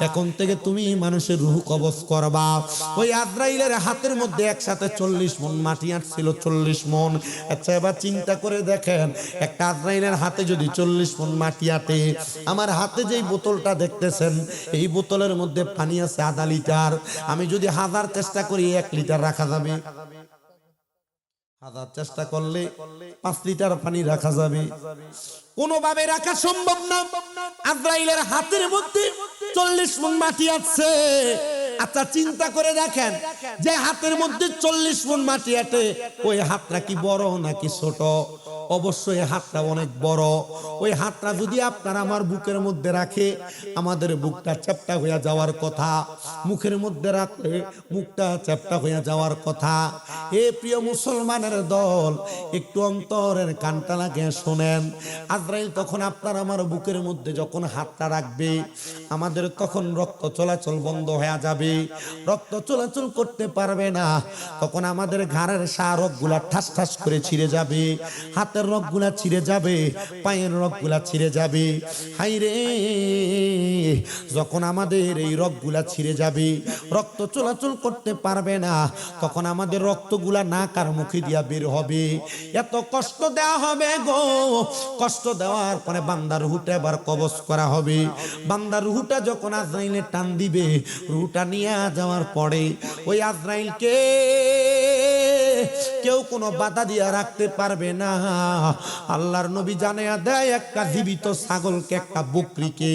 এখন থেকে তুমি মানুষের রূহ কবজ করবা। ওই আজরাইলের হাতের মধ্যে একসাথে 40 মণ মাটি আসছিল, 40 মণ। আচ্ছা এবার চিন্তা করে দেখেন একটা আজরাইলের হাতে যদি 40 মণ মাটি আটে, আমার হাতে যেই বোতলটা দেখতেছেন এই বোতলের মধ্যে পানি আছে আধা লিটার, আমি যদি 1000 চেষ্টা করি 1 লিটার রাখা যাবে, 1000 চেষ্টা করলে 5 লিটার পানি রাখা যাবে, কোনোভাবে রাখা সম্ভব না। আজরাইলের হাতের মধ্যে 40 মণ মাটি আছে। আচ্ছা চিন্তা করে দেখেন যে হাতের মধ্যে 40 মণ মাটি আটে ওই হাতটা কি বড় নাকি ছোট? অবশ্যই হাতটা অনেক বড়। ওই হাতটা যদি আপনার আমার বুকের মধ্যে রাখে আমাদের বুকটা চ্যাপ্টা হয়ে যাওয়ার কথা, মুখের মধ্যে রাখলে মুখটা চ্যাপ্টা হয়ে যাওয়ার কথা। এ প্রিয় মুসলমানের দল একটু অন্তরের কানটা লাগিয়ে শোনেন, আজরাইল তখন আপনার আমার বুকের মধ্যে যখন হাতটা রাখবে আমাদের তখন রক্ত চলাচল বন্ধ হয়ে যাবে, রক্ত চলাচল করতে পারবে না। তখন আমাদের ঘাড়ের রগগুলা ঠাস ঠাস করে ছিঁড়ে যাবে, হাতের রগগুলা ছিঁড়ে যাবে, পায়ের রগগুলা ছিঁড়ে যাবে। হাই রে যখন আমাদের এই রগগুলা ছিঁড়ে যাবে রক্ত চলাচল করতে পারবে না, তখন আমাদের রক্তগুলা নাক আর মুখে দিয়া বের হবে। এত কষ্ট দেওয়া হবে গো, কষ্ট দেওয়ার পরে বান্দার রূহটা এবার কবজ করা হবে। বান্দার রূহটা যখন আজরাইলে টান দিবে রূহটা নিয়ে যাওয়ার পরে ওই আজরাইলকে কেউ কোনো বাধা দিয়ে রাখতে পারবে না। আল্লাহর নবী জানায়া দেয় একটা জীবিত ছাগলকে একটা বকরিকে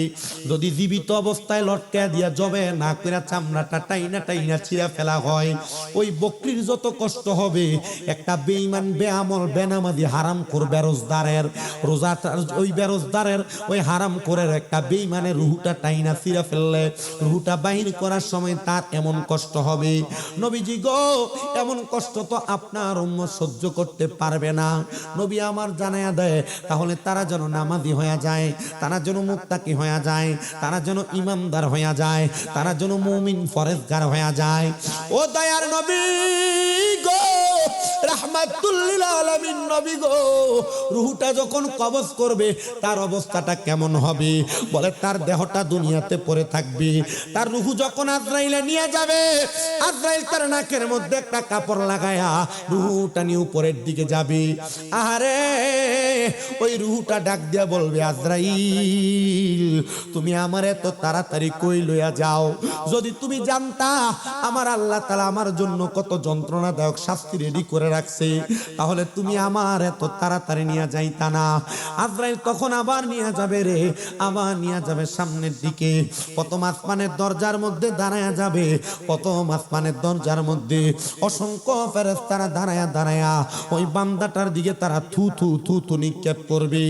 যদি জীবিত অবস্থায় লটকা দিয়া জবে না করে চামড়াটা টাইনা টাইনা ছিঁড়া ফেলা হয়, ওই বকরির যত কষ্ট হবে একটা বেঈমান বেআমল বেনামাজি হারামখোর বেরোজদারের রোজাটা, ওই বেরোজদারের ওই হারামখোরের একটা বেঈমানের রূহটা টাইনা ছিঁড়া ফেললে রূহটা বাহির করার সময় তার এমন কষ্ট হবে। নবীজি গো এমন কষ্ট তো আপনার উম্মত সহ্য করতে পারবে না। নবী আমার জানায়া দেয় তাহলে তারা যেন নামাজি হয়ে যায়, তারা যেন মুত্তাকি হয়ে যায়, তারা যেন ইমানদার হয়ে যায়, তারা যেন মুমিন ফরেজগার হয়ে যায়। ও দয়ার নবী গো রাহমাতুল লিল আলামিন নবী গো, রূহটা যখন কবজ করবে তার অবস্থাটা কেমন হবে? বলে তার দেহটা দুনিয়াতে পড়ে থাকবে, তার রূহ যখন আজরাইলে নিয়ে যাবে আজরাইল তার নাকের মধ্যে একটা কাপড় লাগায়া রূহটা নিয়ে উপরের দিকে যাবে। আরে ওই রূহটা ডাক দিয়া বলবে আজরাইল তুমি আমার এত তাড়াতাড়ি কই লইয়া যাও? যদি তুমি জানতা আমার আল্লাহ তাআলা আমার জন্য কত যন্ত্রণাদায়ক শাস্তি রেডি করে রাখছে তাহলে তুমি আমার এত তাড়াতাড়ি নিয়ে যাইতা না। আজরাইল তখন আবার নিয়ে যাবে রে, আবার নিয়ে যাবে সামনের দিকে, প্রথম আসমানের দরজার মধ্যে দাঁড়ায়া যাবে, প্রথম আসমানের দরজার মধ্যে অসংখ্য ফেরেশতারা দাঁড়ায়া দাঁড়ায়া ওই বান্দাটার দিকে তারা থু থু থু থু নিক্ষেপ করবে।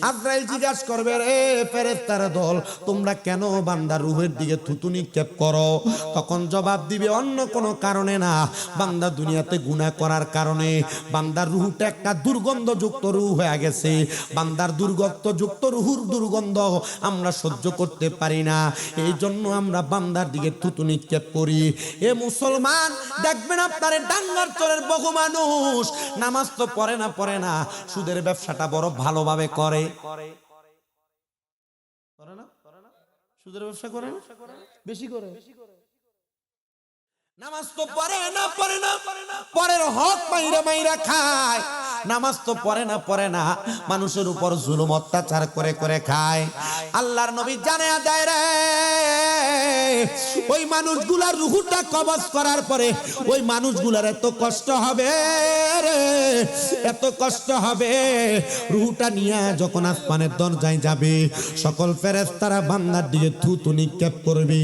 আজরাইল জিজ্ঞাসা করবে রে ফেরেশতারা দল তোমরা কেন বান্দার রূহের দিকে থুতু নিক্ষেপ করো? তখন জবাব দিবে অন্য কোনো কারণে না, বান্দা দুনিয়াতে গুনাহ করার কারণে কারণে বান্দার রুহটা একটা দুর্গন্ধযুক্ত রূহ হয়ে গেছে। বান্দার দুর্গন্ধযুক্ত রুহুর দুর্গন্ধ আমরা সহ্য করতে পারি না, এই জন্য আমরা বান্দার দিকে থুতু নিক্ষেপ করি। এ মুসলমান, দেখবেন আপনার ডাঙ্গার চরের বহু মানুষ নামাজ তো পড়ে না, সুদের ব্যবসাটা বড় ভালোভাবে করে না? সুদের ব্যবসা করে না, বেশি করে। নামাজ তো পড়ে না, পরের হক মাইরা খায়। নামাজ তো পড়ে না, মানুষের উপর জুলুম অত্যাচার করে খায়। আল্লাহর নবী জানায়া দেয় রে, ওই মানুষগুলার রুহটা কবজ করার পরে ওই মানুষগুলার এত কষ্ট হবে রে, এত কষ্ট হবে। রুহটা নিয়ে যখন আসমানের দরজায় যাবে, সকল ফেরেশতারা বান্দার দিকে থুতু নিক্ষেপ করবে।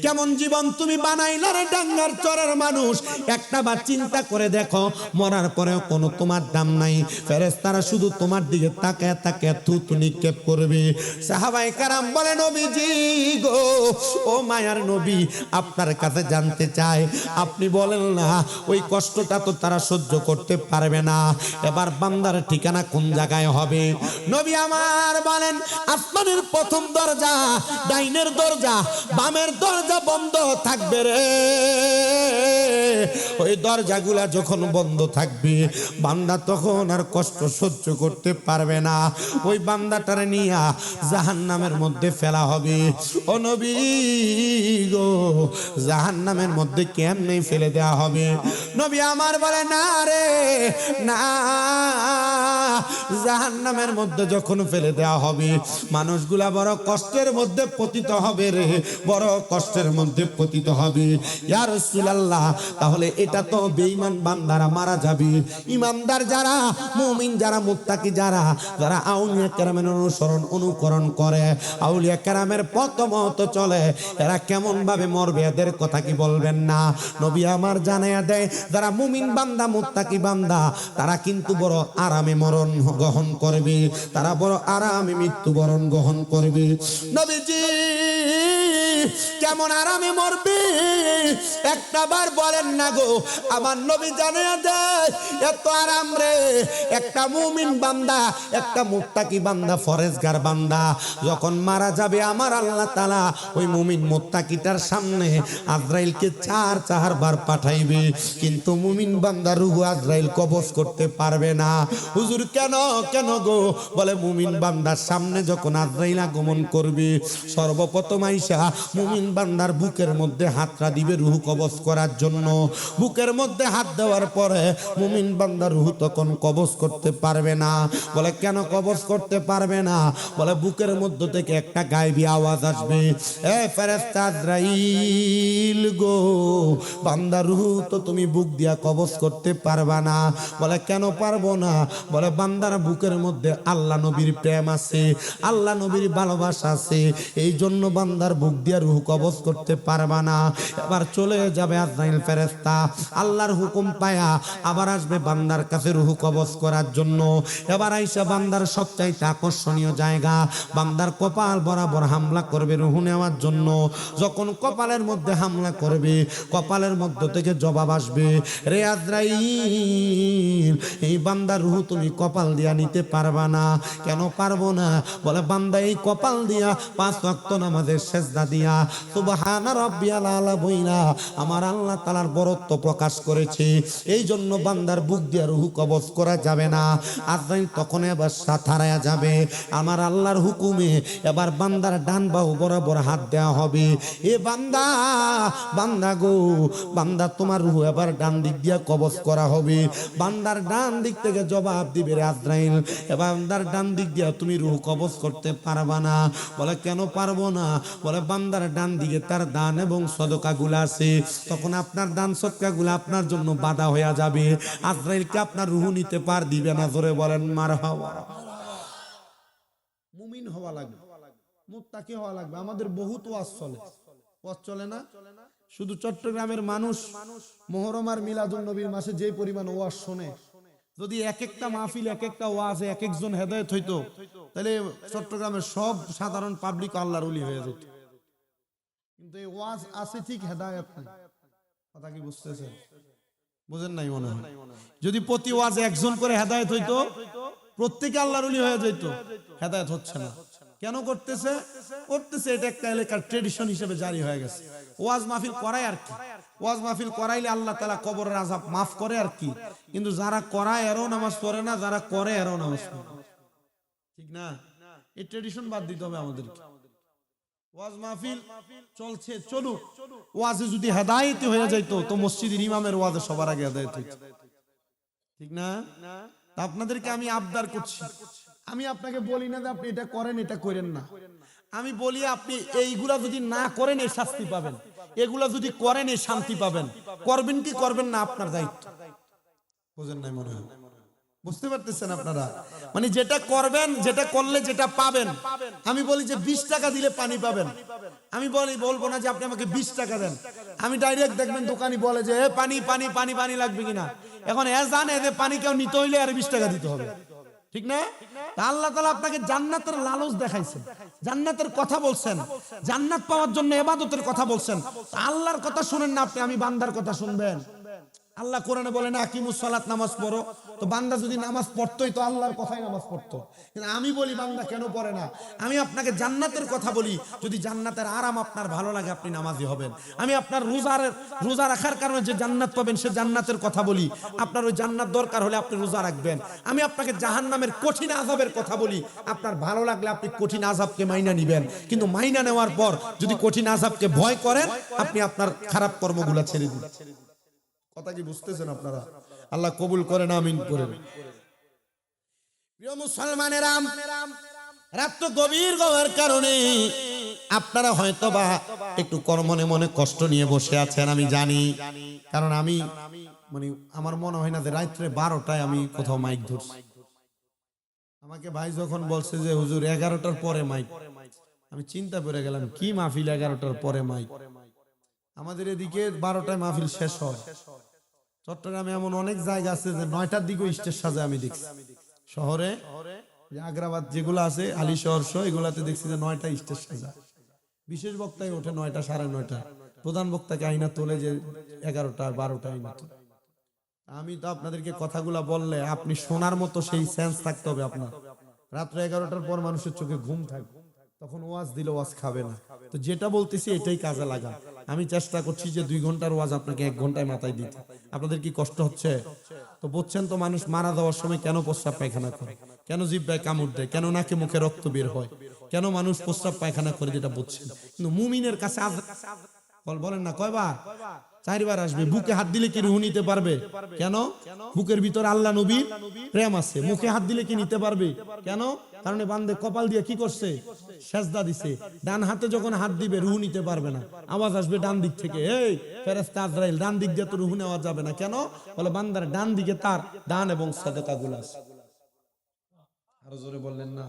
কেমন জীবন তুমি বানাইলা রে ডাঙ্গার চরের মানুষ, একটা বার চিন্তা করে দেখো, মরার পরেও কোনো তোমার দাম নাই। ফেরেশতারা শুধু তোমার দিকে তাকায় থুতু নিক্ষেপ করবে। সাহাবায়ে কেরাম বলে, নবীজি গো, ও মায়ার নবী, আপনার কাছে জানতে চাই, আপনি বলেন না ওই কষ্টটা তো তারা সহ্য করতে পারবে না, এবার বান্দার ঠিকানা কোন জায়গায় হবে? নবী আমার বলেন, আসমানের প্রথম দরজা, ডাইনের দরজা, বামের দরজা বন্ধ থাকবে রে। ওই দরজাগুলা যখন বন্ধ থাকবে, বান্দা তখন আর কষ্ট সহ্য করতে পারবে না, ওই বান্দাটারে নিয়ে জাহান্নামের মধ্যে ফেলা হবে। ও নবী গো, জাহান্নামের মধ্যে কেমনে ফেলে দেওয়া হবে? নবী আমার বলে, না রে না, জাহান্নামের মধ্যে যখন ফেলে দেওয়া হবে, মানুষগুলা বড় কষ্টের মধ্যে পতিত হবে রে, বড় কষ্টের মধ্যে পতিত হবে। ইয়া রাসূলুল্লাহ, তাহলে এটা তো বেঈমান বান্দারা মারা যাবে। ইমানদার যারা, মুমিন যারা, মুত্তাকি যারা, যারা আউলিয়া কেরামের অনুকরণ করে, আউলিয়া কেরামের পথ মতো চলে, এরা কেমন ভাবে মরবে এদের কথা কি বলবেন না? নবী আমার জানায়া দেয়, যারা মুমিন বান্দা, মুত্তাকি বান্দা, তারা কিন্তু বড় আরামে মরণ গ্রহণ করবে, তারা বড় আরামে মৃত্যুবরণ গ্রহণ করবে। নবীজি কেমন আরামে মরবে একটা বার বলেন না গো? আমার নবী জানায়া দেয়, এত আরাম রে, একটা মুমিন বান্দা, একটা মুত্তাকি বান্দা, ফরেজগার বান্দা যখন মারা যাবে, আমার আল্লাহ তাআলা ওই মুমিন মুত্তাকিটার সামনে আজরাইলকে চার বার পাঠাইবে, কিন্তু মুমিন বান্দার রূহ আজরাইল কবজ করতে পারবে না। হুজুর কেন গো? বলে, মুমিন বান্দার সামনে যখন আজরাইল আগমন করবে, সর্বপ্রথম আইসা মুমিন বান্দার বুকের মধ্যে হাতটা দিবে রূহ কবজ করার জন্য। বুকের মধ্যে হাত দেওয়ার পরে মুমিন বান্দার রূহ তখন কবজ করতে পারবে না। বলে, কেন কবজ করতে পারবে না? বলে, বুকের মধ্য থেকে একটা গায়েবী আওয়াজ আসবে, এ ফেরেশতা আজরাইল গো, বান্দার রূহ তো তুমি বুক দিয়া কবজ করতে পারবা না। বলে, কেন পারবো না? বলে, বান্দার বুকের মধ্যে আল্লাহ নবীর প্রেম আছে, আল্লাহ নবীর ভালোবাসা আছে, এই জন্য বান্দার বুক দিয়া রূহ কবজ করতে পারবা না। এবার চলে যাবে আজরাইল ফেরেশতা, আল্লাহর হুকুম পায়া আবার আসবে বান্দার কাছে রূহ কবজ করার জন্য। এবার আইসা বান্দার সবচাইতে আকর্ষণীয় জায়গা, বান্দার কপাল বরাবর হামলা করবে রূহ নেওয়ার জন্য। যখন কপালের মধ্যে হামলা করবে, কপালের মধ্য থেকে জবাব আসবে, রে আজরাইল, এই বান্দার রূহ তুমি কপাল দিয়া নিতে পারবা না। কেন পারবো না? বলে, বান্দা এই কপাল দিয়া 5 ওয়াক্ত নামাজের সেজদা দিয়া সুবহানা রাব্বিয়াল আলা বইলা আমার আল্লাহ তাআলার বরত্ব প্রকাশ করেছে, এই জন্য বান্দার বুক দিয়া রূহ কবজ করা যাবে না। আজরাইল তখন এবার হারায়া যাবে। আমার আল্লাহর হুকুমে এবার বান্দার ডান বাহু বরাবর হাত দেওয়া হবে। এ বান্দা গো, বান্দা তোমার রূহ এবার ডান দিক দিয়া কবজ করা হবে। বান্দার ডান দিক থেকে জবাব দিবে, রে আজরাইল, এবার বান্দার ডান দিক দিয়া তুমি রূহ কবজ করতে পারবা না। বলে, কেন পারবো না? বলে, বান্দার ডান দিকে তার দান এবং সদকা গুলা আছে, তখন আপনার দান সদকা গুলা আপনার জন্য বাধা হয়ে যাবে। আজরাইলকে আপনার রূহ নিতে পার দিবে না। জোরে বলেন মারহাবা। মুমিন হওয়া লাগবে, মুত্তাকি হওয়া লাগবে। আমাদের বহুত ওয়াজ চলে, ওয়াজ চলে না? শুধু চট্টগ্রামের মানুষ মুহররম আর মিলাদুন নবীর মাসে যে পরিমাণ ওয়াজ শোনে, যদি এক একটা মাহফিল, এক একটা ওয়াজে এক একজন হেদায়েত হইতো, তাহলে চট্টগ্রামের সব সাধারণ পাবলিক আল্লাহর ওলি হয়ে যেত। কিন্তু এই ওয়াজ আছে ঠিক, হেদায়েত নাই। কথা কি বুঝতেছেন? বুঝেন নাই মনে হয়? যদি প্রতি ওয়াজে একজন করে হেদায়েত হইতো, প্রত্যেকে আল্লাহর ওলি হয়ে যেত। হেদায়েত হচ্ছে না, কেন করতেছে? এটা একটা এলাকার ট্রেডিশন হিসেবে জারি হয়ে গেছে। ওয়াজ মাহফিল করায় আর কি, ওয়াজ মাহফিল করাইলে আল্লাহ তাআলা কবরের আযাব মাফ করে আর কি। কিন্তু যারা করায় এরও নামাজ পড়ে না, যারা করে এরও নামাজ পড়ে না। ঠিক না? এই ট্রেডিশন বাদ দিতে হবে আমাদেরকে। ওয়াজ মাহফিল চলছে, চলুক। ওয়াজে যদি হেদায়েত হয়ে যাইতো তো মসজিদের ইমামের ওয়াজে সবার আগে হেদায়েত হইতো। ঠিক না? তা আপনাদেরকে আমি আবদার করছি, আমি আপনাকে বলি না যে আপনি এটা করেন, এটা করেন না। আমি বলি আপনি এইগুলা যদি না করেন এই শাস্তি পাবেন, এগুলা যদি করেন এই শান্তি পাবেন। করবেন কি করবেন না আপনার দায়িত্ব। বুঝেন নাই মনে হয়? বুঝতে পারতেছেন আপনারা? মানে যেটা করবেন, যেটা করলে যেটা পাবেন। আমি বলি যে 20 টাকা দিলে পানি পাবেন। আমি বলবো না যে আপনি আমাকে 20 টাকা দেন। আমি ডাইরেক্ট দেখবেন দোকানি বলে যে পানি পানি পানি পানি লাগবে কিনা। এখন জানে যে পানি কেউ নিতে হইলে আর 20 টাকা দিতে হবে। ঠিক না? আল্লাহ তাআলা আপনাকে জান্নাতের লালচ দেখাইছেন, জান্নাতের কথা বলছেন, জান্নাত পাওয়ার জন্য ইবাদতের কথা বলছেন। আল্লাহর কথা শুনেন না আপনি, আমি বান্দার কথা শুনবেন। আল্লাহ কোরআনে বলেন আকিমুস সালাত, নামাজ পড়ো। তো বান্দা যদি নামাজ পড়তোই তো আল্লাহর কথাই নামাজ পড়তো। কিন্তু আমি বলি বান্দা কেন পড়ে না? আমি আপনাকে জান্নাতের কথা বলি, যদি জান্নাতের আরাম আপনার ভালো লাগে আপনি নামাজি হবেন। আমি আপনার রোজা রাখার কারণে যে জান্নাত পাবেন সে জান্নাতের কথা বলি, আপনার ওই জান্নাত দরকার হলে আপনি রোজা রাখবেন। আমি আপনাকে জাহান্নামের কঠিন আযাবের কথা বলি, আপনার ভালো লাগলে আপনি কঠিন আযাবকে মাইনা নিবেন। কিন্তু মাইনা নেওয়ার পর যদি কঠিন আযাবকে ভয় করেন, আপনি আপনার খারাপ কর্মগুলো ছেড়ে দিন। কথা কি বুঝতেছেন আপনারা? আল্লাহ কবুল করেন, আমিন করেন। প্রিয় মুসলমানেরা, রাত তো গভীর হওয়ার কারণে আপনারা হয়তো বা একটু মনে মনে কষ্ট নিয়ে বসে আছেন, আমি জানি। কারণ আমি মানে আমার মনে হয় না যে রাত্রে 12টায় আমি কোথাও মাইক ধরছি। আমাকে ভাই যখন বলছে যে হুজুর 11টার পরে মাইক, আমি চিন্তা করে গেলাম কি মাহফিল 11টার পরে মাইক। আমাদের এদিকে 12টায় মাহফিল শেষ হয়। চট্টগ্রামে এমন অনেক জায়গা আছে যে 9টার দিকে স্টেজ সাজে আমি দেখছি। শহরে আগ্রাবাদ যেগুলো আছে, আলী শহর সহ এগুলাতে দেখছি যে 9টা স্টেজ সাজা। বিশেষ বক্তায় ওঠে 9টা, 9:30। প্রধান বক্তাকে আইনা তোলে যে 11টা 12টা আইনা তোলে। আমি তো আপনাদেরকে কথাগুলা বললে আপনি শোনার মতো সেই সেন্স থাকতে হবে আপনার। রাত্রে 11টার পর মানুষের চোখে ঘুম থাকবে, তখন ওয়াজ দিলে ওয়াজ খাবে না। তো যেটা বলতেছি এটাই কাজে লাগা। আমি চেষ্টা করছি যে 2 ঘন্টার ওয়াজ আপনাকে 1 ঘন্টায় মাথায় দিতে। আপনাদের কি কষ্ট হচ্ছে? তো বুঝছেন তো মানুষ মারা যাওয়ার সময় কেন প্রস্রাব পায়খানা করে, কেন জিহ্বায় কামড় দেয়, কেন নাকে মুখে রক্ত বের হয়, কেন মানুষ প্রস্রাব পায়খানা করে, যেটা বুঝছেন। কিন্তু মুমিনের কাছে বলেন না কয়বার? 4 বার আসবে। বুকে হাত দিলে কি রুহ নিতে পারবে? কেন? বুকের ভিতর আল্লাহ নবীর প্রেম আছে। মুখে হাত দিলে কি নিতে পারবে? কেন? কারণ বান্দে কপাল দিয়ে কি করছে? সেজদা দিছে। ডান হাতে যখন হাত দিবে রুহ নিতে পারবে না। আওয়াজ আসবে ডান দিক থেকে, এই ফেরেশতা আজরাইল, ডান দিক দিয়ে তো রুহ নেওয়া যাবে না। কেন? বলে বান্দার ডান দিকে তার দান এবং সাদাকাগুলো আছে। আরো জোরে বললেন না?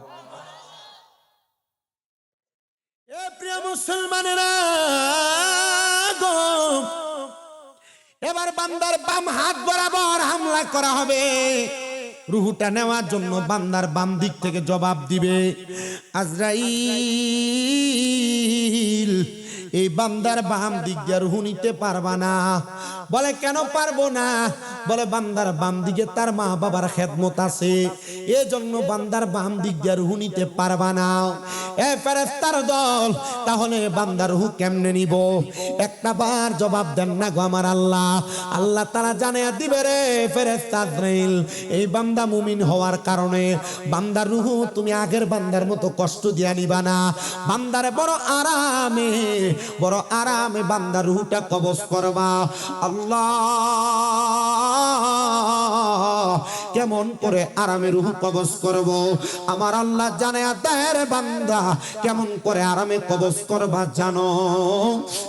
এ প্রিয় মুসলমানেরা গো, এবার বান্দার বাম হাত বরাবর হামলা করা হবে। রুহুটা নেওয়ার জন্য বান্দার বাম দিক থেকে জবাব দিবে আজরাইল। এই বান্দার বাম দিক দিয়ে রুহু নিতে পারবা না। বলে কেন পারবো না? বলে বান্দার বাম দিকে তার মা বাবার খেদমত আছে, এজন্য বান্দার বাম দিক দিয়ে রুহু নিতে পারবা না। এ ফেরেশতার দল, তাহলে বান্দার রুহু কেমনে নিব? একটা বার জবাব দেন না গো আমার আল্লাহ। আল্লাহ তাআলা জানিয়ে দিবে রে ফেরেশতা আজরাইল, এই বান্দা মুমিন হওয়ার কারণে বান্দার রুহু তুমি আগের বান্দার মতো কষ্ট দিয়া নিবা না। বান্দারে বড় আরামে বান্দার রুহুটা কবজ করবা। আল্লাহ কেমন করে আরামে রুহ কবজ করব? আমার আল্লাহ জানে আদের বান্দা কেমন করে আরামে কবজ করবা জানো?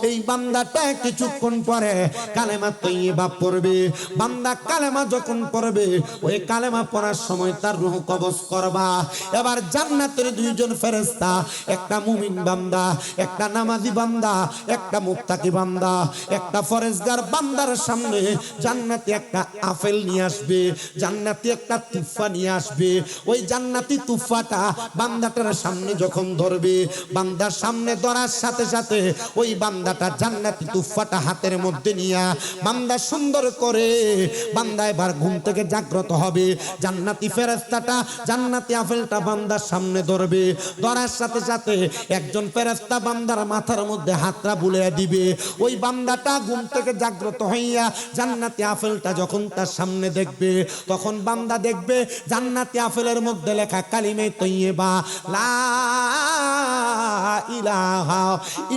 এই বান্দাটা কিছুক্ষণ পরে কালেমা তৈয়বা পড়বে। বান্দা কালেমা যখন পড়বে, ওই কালেমা পড়ার সময় তার রুহ কবজ করবা। এবার জান্নাতের 2 জন ফেরেশতা, একটা মুমিন বান্দা, একটা নামাজি বান্দা, একটা মুত্তাকি বান্দা, একটা ফরেজগার বান্দার সামনে জান্নাতে একটা আপেল নিয়ে আসবে। জান্নাত জান্নাতি একটা তুফা নিয়ে আসবে। ওই জান্নাতি তুফাটা বান্দাটার সামনে যখন ধরবে, বান্দার সামনে ধরার সাথে সাথে ওই বান্দাটা জান্নাতি তুফাটা হাতের মধ্যে নিয়া বান্দা সুন্দর করে বান্দা এবার ঘুম থেকে জাগ্রত হবে। জান্নাতি ফেরেশতাটা জান্নাতি আপেলটা বান্দার সামনে ধরবে, ধরার সাথে সাথে একজন ফেরেশতা বান্দার মাথার মধ্যে হাতটা বুলিয়ে দিবে। ওই বান্দাটা ঘুম থেকে জাগ্রত হইয়া জান্নাতি আপেলটা যখন তার সামনে দেখবে, তখন বান্দা দেখবে জান্নাতি আপেলের মধ্যে লেখা কালিমে তৈয়বা, লা ইলাহা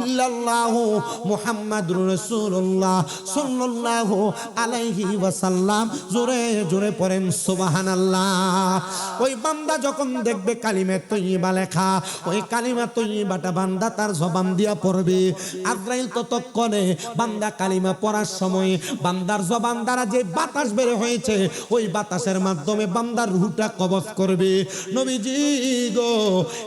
ইল্লাল্লাহু মুহাম্মাদুর রাসূলুল্লাহ সাল্লাল্লাহু আলাইহি ওয়াসাল্লাম। জোরে জোরে পড়েন সুবহানাল্লাহ। ওই বান্দা যখন দেখবে কালিমে তৈয়বা লেখা, ওই কালিমা তৈয়বাটা বান্দা তার জবান দিয়া পড়বে। আজরাইল ততক্ষণে বান্দা কালিমা পড়ার সময় বান্দার জবান দ্বারা যে বাতাস বের হয়েছে ওই বাতাসের মাধ্যমে বান্দার রূহটা কবজ করবে। নবীজি গো,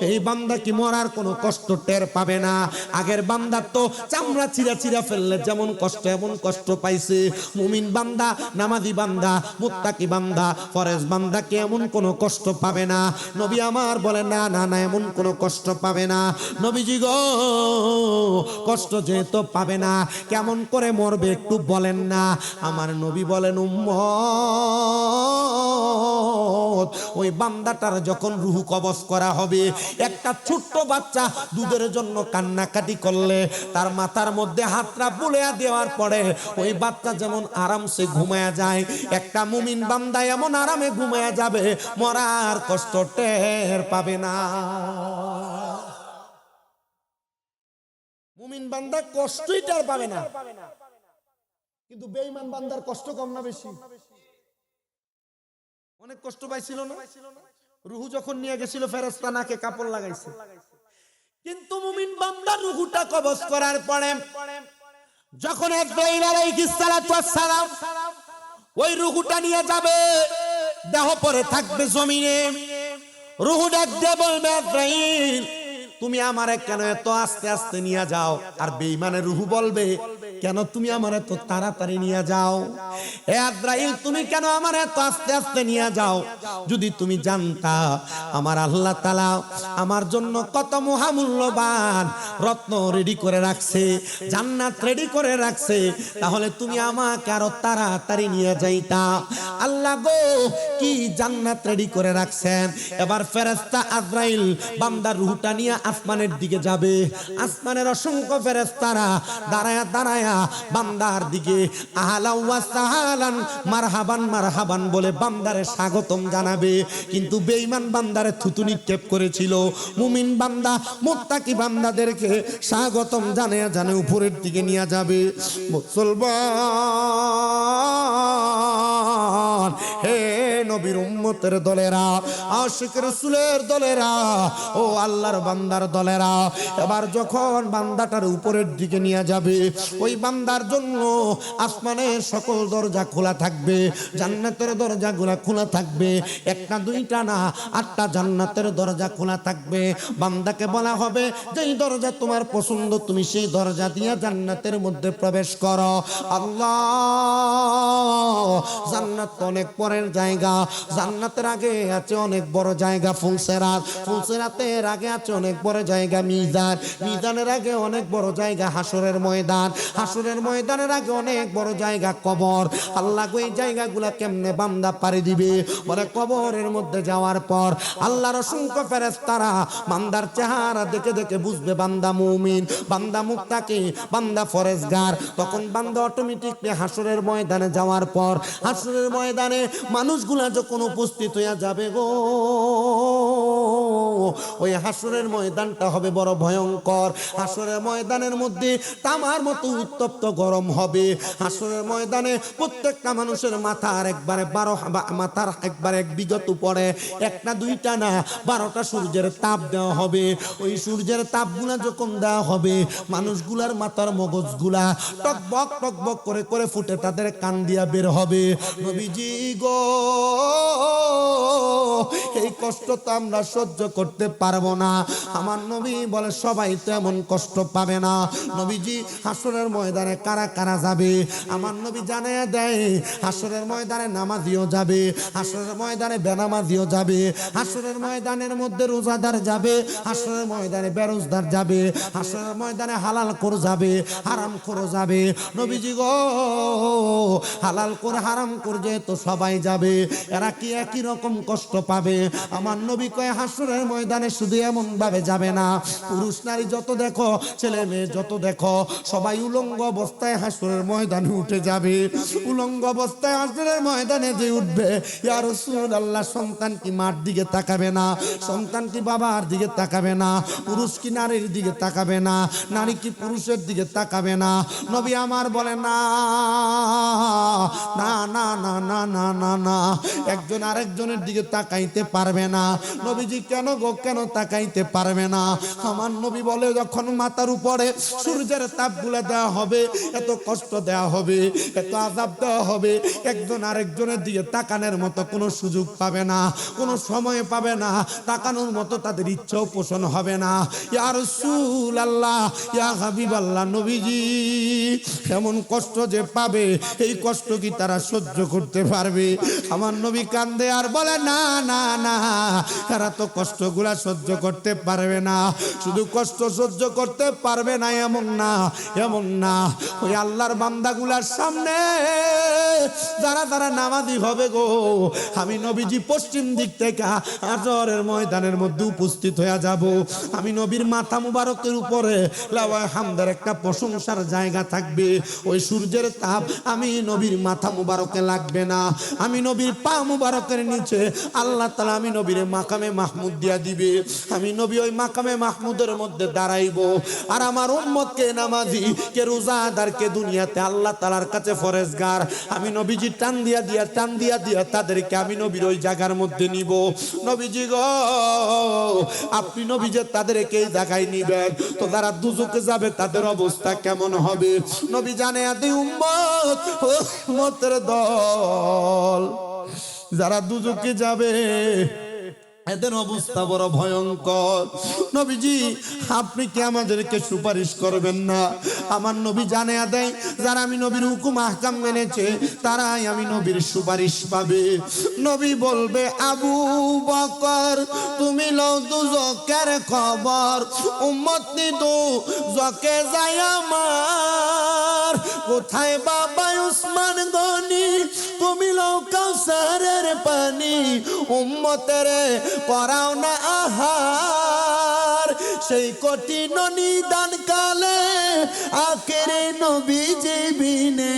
এই বান্দা কি মরার কোনো কষ্ট টের পাবে না। আগের বান্দার তো চামড়া চিরা চিরা ফেললে যেমন কষ্ট এমন কষ্ট পাইছে। মুমিন বান্দা, নামাজি বান্দা, মুত্তাকি বান্দা, ফরজ বান্দা কি এমন কোনো কষ্ট পাবে না? নবী আমার বলে না না না, এমন কোনো কষ্ট পাবে না। নবীজি গো, কষ্ট যেহেতু পাবে না, কেমন করে মরবে একটু বলেন না। আমার নবী বলেন, উম্মত, ওই বান্দাটার যখন রূহ কবজ করা হবে, একটা ছোট্ট বাচ্চা দুধের জন্য কান্নাকাটি করলে তার মাথার মধ্যে হাতটা বুলিয়ে দেওয়ার পরে ওই বাচ্চা যেমন আরামসে ঘুমায়া যায়, একটা মুমিন বান্দা এমন আরামে ঘুমায়া যাবে, মরার কষ্ট টের পাবে না। মুমিন বান্দা কষ্টই টের পাবে না, কিন্তু বেঈমান বান্দার কষ্ট কম না বেশি? অনেক কষ্ট পাইছিল না? রূহ যখন নিয়ে গেছিল ফেরেশতা নাকে কাপড় লাগাইছে, কিন্তু মুমিন বান্দা রূহটা কবজ করার পরে যখন আজরাইল আলাইহিস সালাতু ওয়াস সালাম ওই রূহটা নিয়ে যাবে, দেহ পরে থাকবে জমিনে, রূহ ডাক দিয়ে বলবে, আজরাইল তুমি আমারে কেন এত আস্তে আস্তে নিয়ে যাও? আর বেঈমানের রূহ বলবে, কেন তুমি আমার এত তাড়াতাড়ি নিয়ে যাও? হে আজরাইল, তুমি কেন আমার এত আস্তে আস্তে নিয়ে যাও? যদি তুমি জানতা আমার আল্লাহ তাআলা আমার জন্য কত মহামূল্যবান রত্ন রেডি করে রাখছে, জান্নাত রেডি করে রাখছে, তাহলে তুমি আমাকে আরো তাড়াতাড়ি নিয়ে যাইতা। আল্লাহ গো, কি জান্নাত রেডি করে রাখছেন। এবার ফেরেশতা আজরাইল বান্দার রূহটা নিয়ে আসমানের দিকে যাবে। আসমানের অসংখ্য ফেরেশতারা দাঁড়ায়া দাঁড়ায়া বান্দার দিকে আহলা ওয়া সাহলান মারহাবান মারহাবান বলে বান্দারে স্বাগতম জানাবে। কিন্তু বেঈমান বান্দারে থুতু নিক্ষেপ করেছিল। মুমিন বান্দা, মুত্তাকি বান্দাদেরকে স্বাগতম জানিয়ে জানে উপরের দিকে নিয়ে যাবে। মুসলমান, হে নবীর উম্মতের দলেরা, আশিক রাসূলের দলেরা, ও আল্লাহর বান্দার দলেরা, এবার যখন বান্দাটার উপরের দিকে নিয়ে যাবে, ওই বান্দার জন্য আসমানের সকল দরজা খোলা থাকবে, জান্নাতের দরজাগুলো খোলা থাকবে। একটা দুইটা না, 8টা জান্নাতের দরজা খোলা থাকবে। বান্দাকে বলা হবে, যেই দরজা তোমার পছন্দ তুমি সেই দরজা দিয়ে জান্নাতের মধ্যে প্রবেশ করো। আল্লাহ, জান্নাত অনেক পরের জায়গা, জান্নাতের আগে আছে অনেক বড় জায়গা ফুলসেরাত, ফুলসেরাতের আগে আছে অনেক বড় জায়গা মিজান, মিজানের আগে অনেক বড় জায়গা হাসরের ময়দান, হাসরের ময়দানের আগে অনেক বড় জায়গা কবর। আল্লাহ গো, এই জায়গাগুলা কেমনে বান্দা পাড়ি দিবে? বলে কবরের মধ্যে যাওয়ার পর আল্লাহর অসংখ্য ফেরেশতারা বান্দার চেহারা দেখে দেখে বুঝবে বান্দা মুমিন, বান্দা মুত্তাকি, বান্দা ফরেজগার। তখন বান্দা অটোমেটিকলি হাসরের ময়দানে যাওয়ার পর, হাসরের ময়দানে মানুষগুলা যখন উপস্থিত হইয়া যাবে গো, ওই হাসরের ময়দানটা হবে বড় ভয়ঙ্কর। হাসরের ময়দানের মধ্যে তামার মতো উত্তপ্ত গরম হবে। হাসরের ময়দানে প্রত্যেকটা মানুষের মাথার একবারে 12 মাথার একবারে এক বিগত পড়ে, একটা দুইটা না 12টা সূর্যের তাপ দেওয়া হবে। ওই সূর্যের তাপগুলা যখন দেওয়া হবে, মানুষগুলার মাথার মগজগুলা টকবক টকবক করে করে ফুটে তাদের কান দিয়া বের হবে। নবীজি গো, এই কষ্ট তো আমরা সহ্য করতে করতে পারবো না। আমার নবী বলে সবাই তো এমন কষ্ট পাবে না। নবীজি হাসরের ময়দানে কারা কারা যাবে? আমার নবী জানিয়ে দেয় হাসরের ময়দানে নামাজিও যাবে, হাসরের ময়দানে বেনামাজিও যাবে, হাসরের ময়দানের মধ্যে রোজাদার যাবে, হাসরের ময়দানে বেরোজদার যাবে, হাসরের ময়দানে হালাল করে যাবে, হারাম করে যাবে। নবীজি গো, হালাল করে হারাম করে যেহেতু সবাই যাবে, এরা কি একই রকম কষ্ট পাবে? আমার নবী কয় হাসরের ময়দানে শুধু এমন ভাবে যাবে না, পুরুষ নারী যত দেখো, ছেলে মেয়ে যত দেখো, সবাই উলঙ্গ অবস্থায় হাসরের ময়দানে উঠে যাবে। উলঙ্গ অবস্থায় হাসরের ময়দানে যে উঠবে, ইয়া রাসূলুল্লাহ, সন্তান কি মার দিকে তাকাবে না? সন্তান কি বাবার দিকে তাকাবে না? পুরুষ কি নারীর দিকে তাকাবে না? নারী কি পুরুষের দিকে তাকাবে না? নবী আমার বলে না না না না না না না না, একজন আরেকজনের দিকে তাকাইতে পারবে না। নবীজি কেন গো, কেন তাকাইতে পারবে না? আমার নবী বলে যখন মাথার উপরে সূর্যের তাপগুলো দেওয়া হবে, এত কষ্ট দেওয়া হবে, এত আযাব দেওয়া হবে, একজন আরেকজনের দিকে তাকানোর মতো কোনো সুযোগ পাবে না, কোনো সময় পাবে না, তাকানোর মতো তাদের ইচ্ছাও পোষণ হবে না। ইয়া রাসূলুল্লাহ, ইয়া হাবিবাল্লাহ, নবীজি এমন কষ্ট যে পাবে, এই কষ্ট কি তারা সহ্য করতে পারবে? আমার নবী কান্দে আর বলে না না না, এরা তো কষ্টগুলা সহ্য করতে পারবে না। শুধু কষ্ট সহ্য করতে পারবে না এমন না, এমন না, ওই আল্লাহর বান্দাগুলার সামনে যারা যারা নামাজি হবে গো, আমি নবীজি পশ্চিম দিক থেকে আসরের ময়দানের মধ্যে উপস্থিত হয়ে যাব। আমি নবীর মাথা মুবারকের উপরে লাওয়া হামদার একটা প্রশংসার জায়গা থাকবে। ওই সূর্যের তাপ আমি নবীর মাথা মুবারকে লাগবে না। আমি নবীর পা মুবারকের নিচে আল্লাহ তাআলা আমি নবীর মাকামে মাহমুদ দিয়া দিবে। আমি নবী ওই মাকামে মাহমুদের মধ্যে দাঁড়াইবো, আর আমার উম্মতকে নামাজি কে রোজাদার কে দুনিয়াতে আল্লাহ তাআলার কাছে ফরজগার, আমি নবীজি টান দিয়া দিয়া টান দিয়া দিয়া তাদেরকে আমি নবীর ওই জায়গার মধ্যে নিব। নবীজি গো, আপনি নবী যে তাদেরকে এই জায়গায় নিবেন, তো যারা দুজকে যাবে তাদের অবস্থা কেমন হবে? নবী জানে আদি উম্মত, উম্মতের দল যারা দুজকে যাবে এদের অবস্থা বড় ভয়ঙ্কর। নবীজি আপনি কি আমাদেরকে সুপারিশ করবেন না? আমার নবী জানে দেয় যারা আমি নবীর হুকুম আহকাম মেনেছে তারাই আমি নবীর সুপারিশ পাবে। নবী বলবে আবু বকর তুমি লও দুজকের খবর, উম্মত নি দুজকে যায় আমার, কোথায় বাবা উসমান গনি তুমি লও কাউসারের পানি, উম্মতের করাও না আহার, সেই কঠিন নিদান কালে আখেরে নবী জীবিনে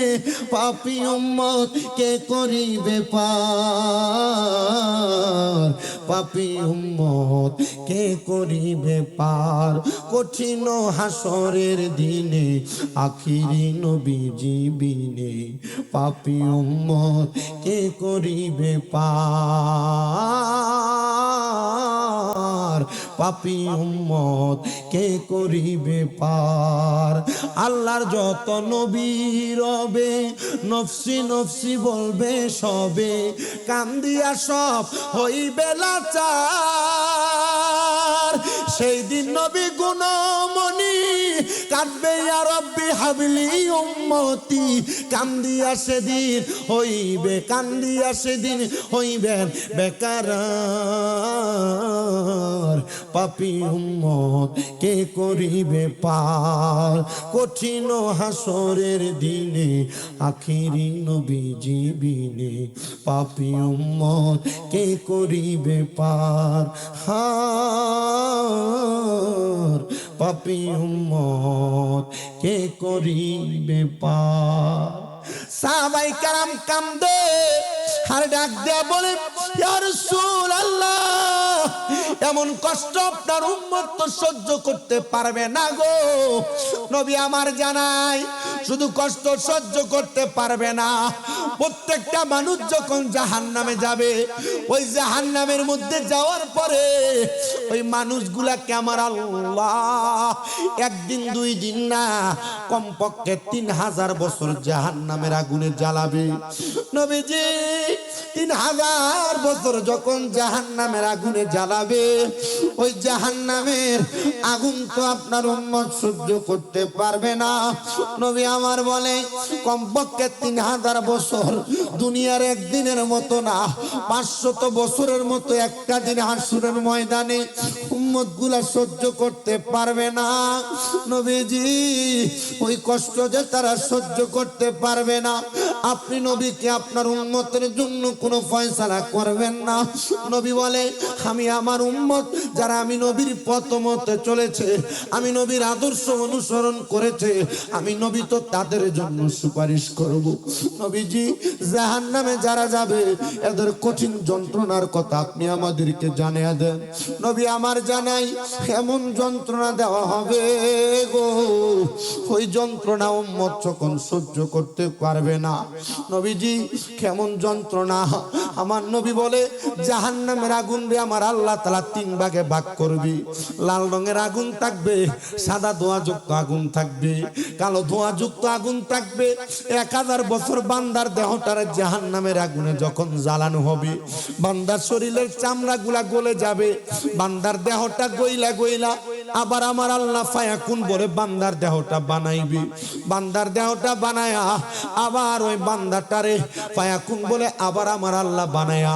পাপী উম্মত কে করিবে পার, পাপী উম্মত কে করিবে পার, কঠিন হাসরের দিনে আখিরি নবী জীবিনে পাপী উম্মত কে করিবে পার, পাপী উম্মত কে করিবে পার। আল্লাহর যত নবী রবে নফসি নফসি বলবে সবে, কান্দিয়া সব হইবে লাচার, সেই দিন নবী গুণমণি কাঁদবে ইয়া রব্বি হাবলি উম্মতি, কান্দিয়া সেদিন হইবে, কান্দিয়া সেদিন হইবেন বেকার, পাপী উম্মত কে করিবে পার, কঠিন হাসরের দিনে আখিরি নবী জীবিনে পাপী উম্মত কে করিবে পার, হার পাপী উম্মত কে করিবে পার। সাহাবাই কারাম কান্দে আর ডাক দেয়া বলে ইয়া রাসূলুল্লাহ এমন কষ্ট আপনার উম্মত তো সহ্য করতে পারবে না গো। নবী আমার জানাই শুধু কষ্ট সহ্য করতে পারবে না, প্রত্যেকটা মানুষ যখন জাহান্নামে যাবে, ওই জাহান্নামের মধ্যে যাওয়ার পরে ওই মানুষগুলাকে আমার আল্লাহ একদিন দুই দিন না কমপক্ষে 3000 বছর জাহান্নামের আগুনে জ্বালাবে। নবীজি 3000 বছর যখন জাহান্নামের আগুনে জ্বালাবে, ওই জাহান্নামের আগুন তো আপনার উম্মত সহ্য করতে পারবে না। নবী আমার বলে কমপক্ষে 3000 বছর, দুনিয়ার একদিনের মতো না, 500 বছরের মতো একটা দিন হাসরের ময়দানে উম্মত গুলা সহ্য করতে পারবে না। নবীজি ওই কষ্ট যে তারা সহ্য করতে পারবে না, আপনি নবীকে আপনার উম্মতের জন্য কোনো ফয়সালা করবেন না। নবী বলে আমি আমার উম্মত যারা আমি নবীর পথ মতে চলেছে, আমি নবীর আদর্শ অনুসরণ করেছে, আমি নবী তো তাদের জন্য সুপারিশ করব। নবীজি জাহান্নামে যারা যাবে এদের কঠিন যন্ত্রণার কথা আপনি আমাদেরকে জানিয়ে দেন। নবী আমার জানাই এমন যন্ত্রণা দেওয়া হবে গো, ওই যন্ত্রণা উম্মত যখন সহ্য করতে পারবে না। নবীজি কেমন যন্ত্রণা, আমার নবী বলে জাহান্নামের আগুন রে আমার আল্লাহ তাআলা 3 ভাগে ভাগ করবি। লাল রঙের আগুন থাকবে, সাদা ধোঁয়াযুক্ত আগুন থাকবে, কালো ধোঁয়াযুক্ত আগুন থাকবে। 1000 বছর বান্দার দেহটারে জাহান্নামের আগুনে যখন জ্বালানো হবে, বান্দার শরীরের চামড়াগুলা গলে যাবে, বান্দার দেহটা গইলা গইলা আবার আমার আল্লাহ ফায়াকুন বলে বান্দার দেহটা বানাইবে। বান্দার দেহটা বানায়া আবার ওই বান্দাটারে ফায়াকুন বলে আবার আমার আল্লাহ বানায়া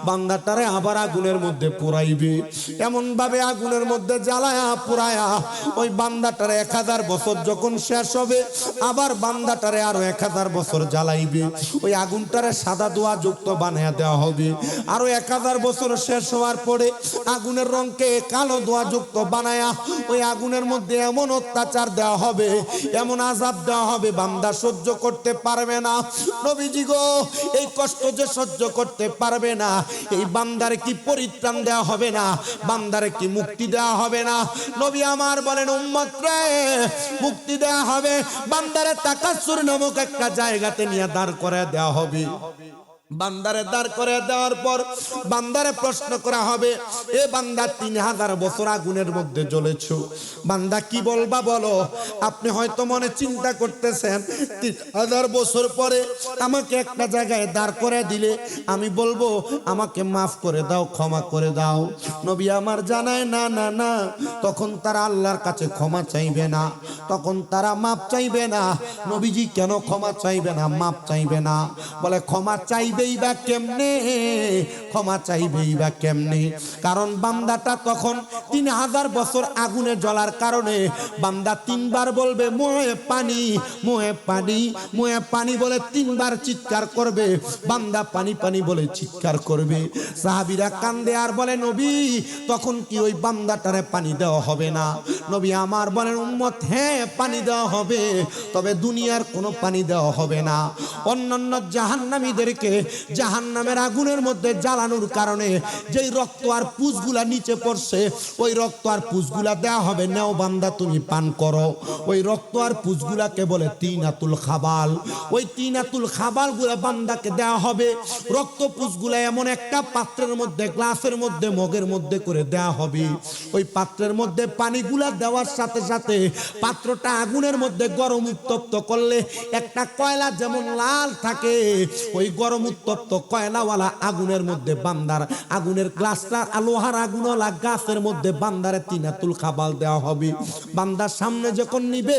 বান্দাটারে আবার আগুনের মধ্যে পুরাইবে। এমন ভাবে আগুনের মধ্যে জ্বালায়া পুরায়া ওই বান্দাটারে 1000 বছর যখন শেষ হবে, আবার বান্দাটারে আরো 1000 বছর জ্বালাইবে। ওই আগুনটারে সাদা ধোঁয়া যুক্ত বানায়া দেওয়া হবে। আরো 1000 বছর শেষ হওয়ার পরে আগুনের রংকে কালো ধোঁয়া যুক্ত বানায়া ওই আগুনের মধ্যে এমন অত্যাচার দেওয়া হবে, এমন আযাব দেওয়া হবে, বান্দা সহ্য করতে পারবে না। নবীজি গো এই কষ্ট যে সহ্য করতে পারবে না, এই বান্দারে কি পরিত্রাণ দেওয়া হবে না, বান্দারে কি মুক্তি দেওয়া হবে না? নবী আমার বলেন উম্মত রে মুক্তি দেওয়া হবে, বান্দারে তাকাসসুর নামক একটা জায়গাতে নিয়ে দাঁড় করে দেওয়া হবে। বান্দারে দাঁড় করে দেওয়ার পর বান্দারে প্রশ্ন করা হবে, এ বান্দা 3000 বছর আগুনের মধ্যে জ্বলেছো, বান্দা কি বলবা বলো? আপনি হয়তো মনে চিন্তা করতেছেন 3000 বছর পরে আমাকে একটা জায়গায় দাঁড় করে দিলে আমি বলবো আমাকে মাফ করে দাও, ক্ষমা করে দাও। নবী আমার জানায় না না না, তখন তারা আল্লাহর কাছে ক্ষমা চাইবে না, তখন তারা মাপ চাইবে না। নবীজি কেন ক্ষমা চাইবে না, মাপ চাইবে না? বলে ক্ষমা চাইবেই বা কেমনে, ক্ষমা চাইবেই বা কেমনে? কারণ বান্দাটা তখন 3000 বছর আগুনে জ্বলার কারণে বান্দা 3 বার বলবে মোহে পানি, মোহে পানি, মোহে পানি বলে 3 বার চিৎকার করবে। বান্দা পানি পানি বলে চিৎকার করবে। সাহাবীরা কান্দে আর বলে নবী তখন কি ওই বান্দাটারে পানি দেওয়া হবে না? নবী আমার বলেন উম্মত হ্যাঁ পানি দেওয়া হবে, তবে দুনিয়ার কোনো পানি দেওয়া হবে না। অন্যান্য জাহান্নামীদেরকে জাহান্নামের আগুনের মধ্যে জ্বালানোর কারণে যেই রক্ত আর পুঁজগুলা নিচে পড়ছে, ওই রক্ত আর পুঁজগুলা দেওয়া হবে, নেও বান্দা তুমি পান করো। ওই রক্ত আর পুঁজগুলাকে বলে তিনাতুল খাবাল। ওই তিনাতুল খাবাল গুলা বান্দাকে দেওয়া হবে। রক্ত পুঁজগুলা এমন একটা পাত্রের মধ্যে, গ্লাসের মধ্যে, মগের মধ্যে করে দেওয়া হবে। ওই পাত্রের মধ্যে পানিগুলা দেওয়ার সাথে সাথে পাত্রটা আগুনের মধ্যে গরম উত্তপ্ত করলে একটা কয়লা যেমন লাল থাকে, ওই গরম উত্তপ্ত কয়লাওয়ালা আগুনের মধ্যে বান্দার আগুনের গ্লাসটা লোহার আগুনওয়ালা গাছের মধ্যে বান্দারে তিনাতুল খাবাল দেওয়া হবে। বান্দার সামনে যখন নিবে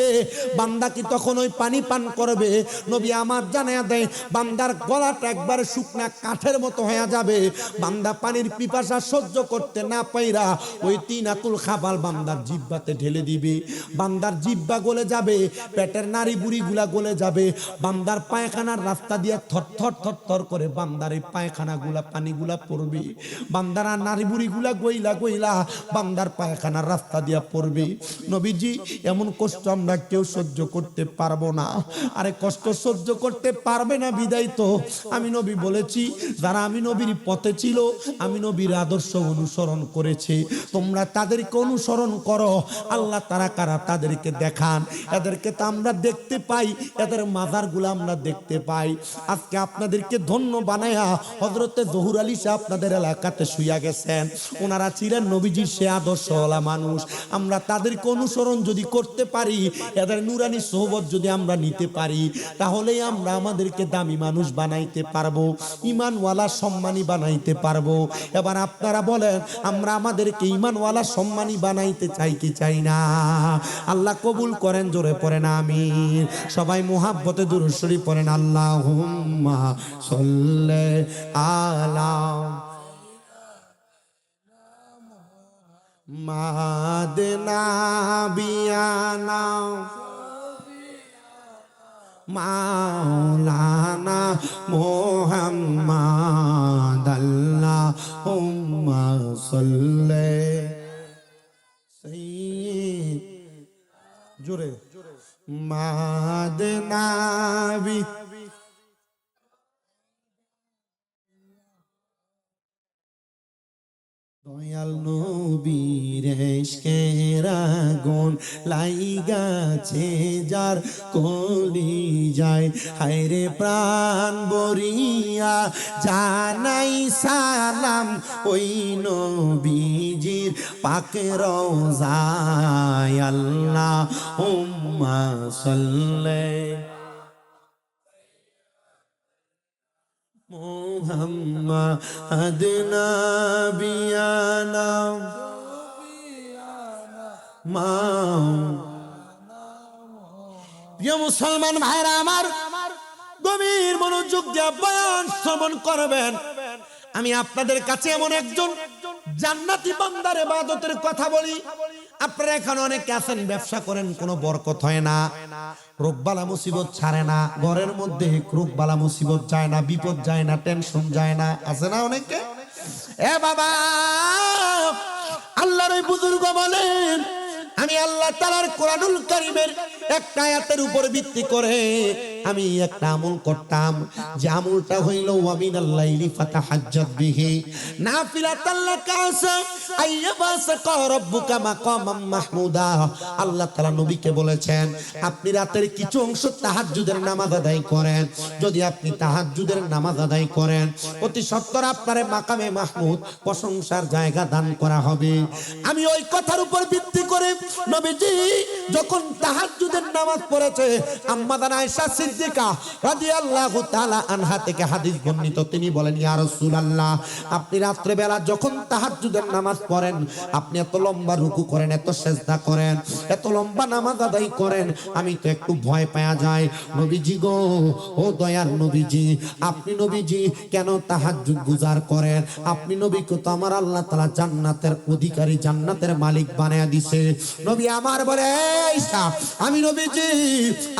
বান্দা কি তখন ওই পানি পান করবে? নবী আমার জানায়া দেয় বান্দার গলাটা একবার শুকনা কাঠের মতো হয়ে যাবে। বান্দা পানির পিপাসা সহ্য করতে না পাইরা ওই তিনাতুল খাবাল বান্দার জিহ্বাতে ঢেলে দিবে। বান্দার জিহ্বা গলে যাবে, পেটের নাড়ি বুড়িগুলা গলে যাবে, বান্দার পায়খানার রাস্তা দিয়ে থরথর থরথর করে বান্দার এই পায়খানাগুলা পানিগুলা পড়বে। বান্দার নাড়ি বুড়িগুলা গইলা গইলা বান্দার পায়খানার রাস্তা দিয়া পড়বে। নবীজি এমন কষ্ট আমরা কেউ সহ্য করতে পারবো না। আরে কষ্ট সহ্য করতে পারবে না বিদায় তো আমি নবী বলেছি যারা আমি নবীর পথে ছিল, আমি নবীর আদর্শ অনুসরণ করেছে, তোমরা তাদেরকে অনুসরণ করো। আল্লাহ তারা কারা তাদেরকে দেখান। এদেরকে তো আমরা দেখতে পাই, এদের মাজারগুলো আমরা দেখতে পাই। আজকে আপনাদেরকে ধন্য বানায়া হযরতে জহুর আলী শাহ আপনাদের এলাকাতে শুইয়া গেছেন। ওনারা ছিলেন নবীজির সে আদর্শওয়ালা মানুষ। আমরা তাদেরকে অনুসরণ যদি করতে পারি, এদের নুরানি সোহবত যদি আমরা নিতে পারি, তাহলেই আমরা আমাদেরকে দামি মানুষ বানাইতে পারবো, ইমানওয়ালা সম্মানী বানাইতে পারবো। এবার আপনারা বলেন, আমরা আমাদেরকে ইমানওয়ালা সম্মানী বানাইতে চাই কি চাই না? আল্লাহ কবুল করেন, জোরে পড়েন আমিন। সবাই মুহাব্বতে দুরূদ শরীফ পড়েন, আল্লাহুম্মা সাল্লি আলা মাদনা বিয়ানা মাওলানা মুহাম্মাদ আল্লাহুম্মা সাল্লি সাইয়্যিদ জোরে মাদনা বি দয়াল নবীর ইশকের আগুন লাইগাছে যার কলিজায়, হায়রে প্রাণ বরিয়া জানাই সালাম ওই নবীজির পাক রওজায়। আল্লাহুম্মা সাল্লি মুহাম্মাদ নাবিয়ানা প্রিয় মুসলমান ভাইরা আমার, গভীর মনোযোগ দিয়ে বয়ান শ্রবণ করবেন। আমি আপনাদের কাছে এমন একজন জান্নাতি বান্দার ইবাদতের কথা বলি। আপনারা এখন অনেকে আছেন, ব্যবসা করেন, কোনো বরকত হয় না, রোগবালা মুসিবত ছাড়ে না, ঘরের মধ্যে রোগবালা মুসিবত যায় না, বিপদ যায় না, টেনশন যায় না, আছে না অনেকে? এ বাবা, আল্লাহর ওই বুজুর্গ বলেন, আমি আল্লাহ তাআলার কোরআনুল কারীমের একটা আয়াতের উপর ভিত্তি করে আমি একটা আমল করতাম, যে আমলটা হইল ওয়া মিনাল লাইলি ফাতাহাজ্জাত বিহি নাফিলাতাল লাকা আসা আইয়াবাসাকা রাব্বুকা মাকামাম মাহমুদা। আল্লাহ তাআলা নবীকে বলেছেন, আপনি রাতের কিছু অংশ তাহাজ্জুদের নামাজ আদায় করেন। যদি আপনি তাহাজ্জুদের নামাজ আদায় করেন, অতি সত্বর আপনারে মাকামে মাহমুদ, প্রশংসার জায়গা দান করা হবে। আমি ওই কথার উপর ভিত্তি করে নবীজি যখন তাহাজ্জুদের নামাজ পড়েছে, আম্মা জান আয়েশা সিদ্দিকা রাদিয়াল্লাহু তাআলা আনহা থেকে হাদিস বর্ণিত, তিনি বলেন, ইয়া রাসূলুল্লাহ, আপনি রাত্রে বেলা যখন তাহাজ্জুদের নামাজ পড়েন, আপনি এত লম্বা রুকু করেন, এত সিজদা করেন, এত লম্বা নামাজ আদায় করেন, আমি তো একটু ভয় পাওয়া যায়। নবীজি গো, ও দয়ার নবীজি, আপনি নবীজি কেন তাহাজ্জুদ গুজার করেন? আপনি নবীকে তো আমার আল্লাহ তাআলা জান্নাতের অধিকারী, জান্নাতের মালিক বানায়া দিছে। নবী আমার বলে, আয়েশা, আমি নবীজি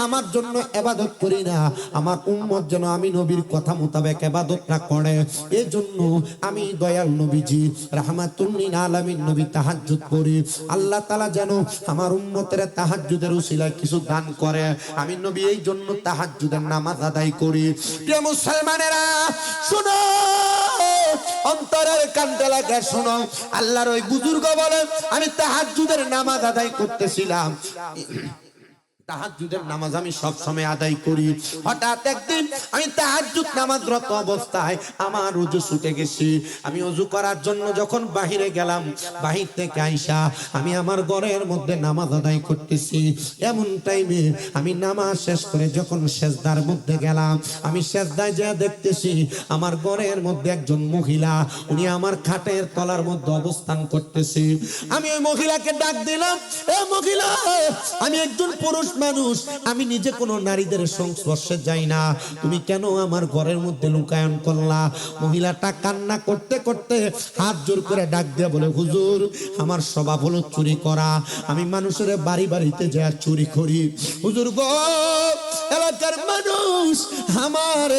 আমার জন্য ইবাদত করি না, আমার উম্মত যেন আমি নবীর কথা মোতাবেক ইবাদতটা করে, এজন্য আমি দয়াল নবীজি রাহমাতুল লিল আলামিন নবী তাহাজ্জুদ করি। আল্লাহ তাআলা যেন আমার উম্মতের তাহাজ্জুদের উসিলায় কিছু দান করে, আমি নবী এই জন্য তাহাজ্জুদের নামাজ আদায় করি। প্রিয় মুসলমানেরা শুনো, অন্তরের কান্দে লাগে শোনো, আল্লাহর ওই বুজুর্গ বলে, আমি তাহাজ্জুদের নামাজ আদায় করতেছিলাম, তাহাজ্জুদের নামাজ আমি সব সময় আদায় করি। হঠাৎ একদিন আমি তাহাজ্জুদ নামাজরত অবস্থায় আমার ওযু ছুটে গেছি। আমি ওযু করার জন্য যখন বাহিরে গেলাম, বাহির থেকে আইসা আমি আমার ঘরের মধ্যে নামাজ আদায় করতেছি। এমন টাইমে আমি নামাজ শেষ করে যখন সেজদার মধ্যে গেলাম, আমি সেজদায় যা দেখতেছি আমার ঘরের মধ্যে একজন মহিলা, উনি আমার খাটের তলার মধ্যে অবস্থান করতেছে। আমি ওই মহিলাকে ডাক দিলাম, এ মহিলা, আমি একজন পুরুষ মানুষ, আমি নিজে কোনো নারীদের সংস্পর্শে যাই না, তুমি কেন আমার ঘরের মধ্যে লুকায়ন করলা? মহিলাটা কান্না করতে করতে হাত জোর করে ডাক দিয়ে বলে, হুজুর, আমার স্বভাব হলো চুরি করা, আমি মানুষের বাড়ি বাড়িতে যা চুরি করি। হুজুর গো, এলাকার মানুষ আমার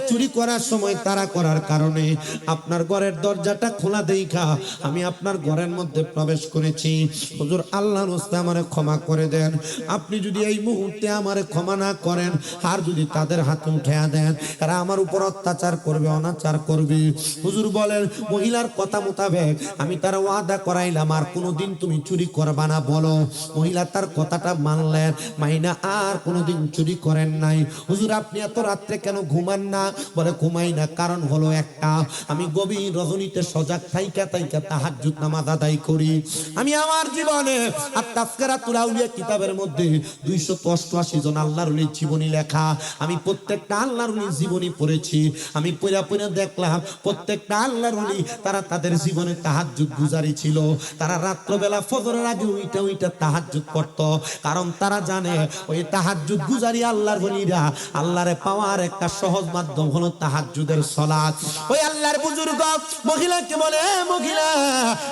চুরি করার সময় তাড়া করার কারণে আপনার ঘরের দরজাটা খোলা দেখা আমি আপনার ঘরের মধ্যে প্রবেশ করেছি। হুজুর, আল্লাহর রাস্তায় আমারে ক্ষমা করে দেন। আপনি যদি এই মুহূর্তে আমারে ক্ষমা না করেন, আর যদি তাদের হাতে উঠাইয়া দেন, তারা আমার উপর অত্যাচার করবে, অনাচার করবে। হুজুর বলেন, মহিলার কথা মোতাবেক আমি তার ওয়াদা করাইলাম, আর কোনোদিন তুমি চুরি করবা না। বলো, মহিলা তার কথাটা মানলেন, মাইনা আর কোনোদিন চুরি করেন নাই। হুজুর, আপনি এত রাত্রে কেন ঘুমান না? বলে, ঘুমাই না, কারণ হলো একটা, আমি গভীর রজনীতে সজাগ থাইকা থাইকা তাহাজ্জুদ নামাজ আদায় করি। আমি আমার জীবনে আর তাযকিরাতুল আউলিয়া কিতাবের মধ্যে 288 জন আল্লাহর ওলির জীবনী লেখা, আমি প্রত্যেকটা আল্লাহর ওলির জীবনী পড়েছি। আমি পড়া পড়া দেখলাম প্রত্যেকটা আল্লাহর ওলি তারা তাদের জীবনে তাহাজ্জুদ গুজারি ছিল। তারা রাত্রবেলা ফজরের আগে উইটা তাহাজ্জুদ পড়তো, কারণ তারা জানে ওই তাহাজ্জুদ গুজারি আল্লাহর ওলিরা আল্লাহরে পাওয়ার একটা সহজ মাধ্যম হলো তাহাজ্জুদের সালাত। ওই আল্লাহর বুজুর্গ মহিলাকে বলে, মহিলা,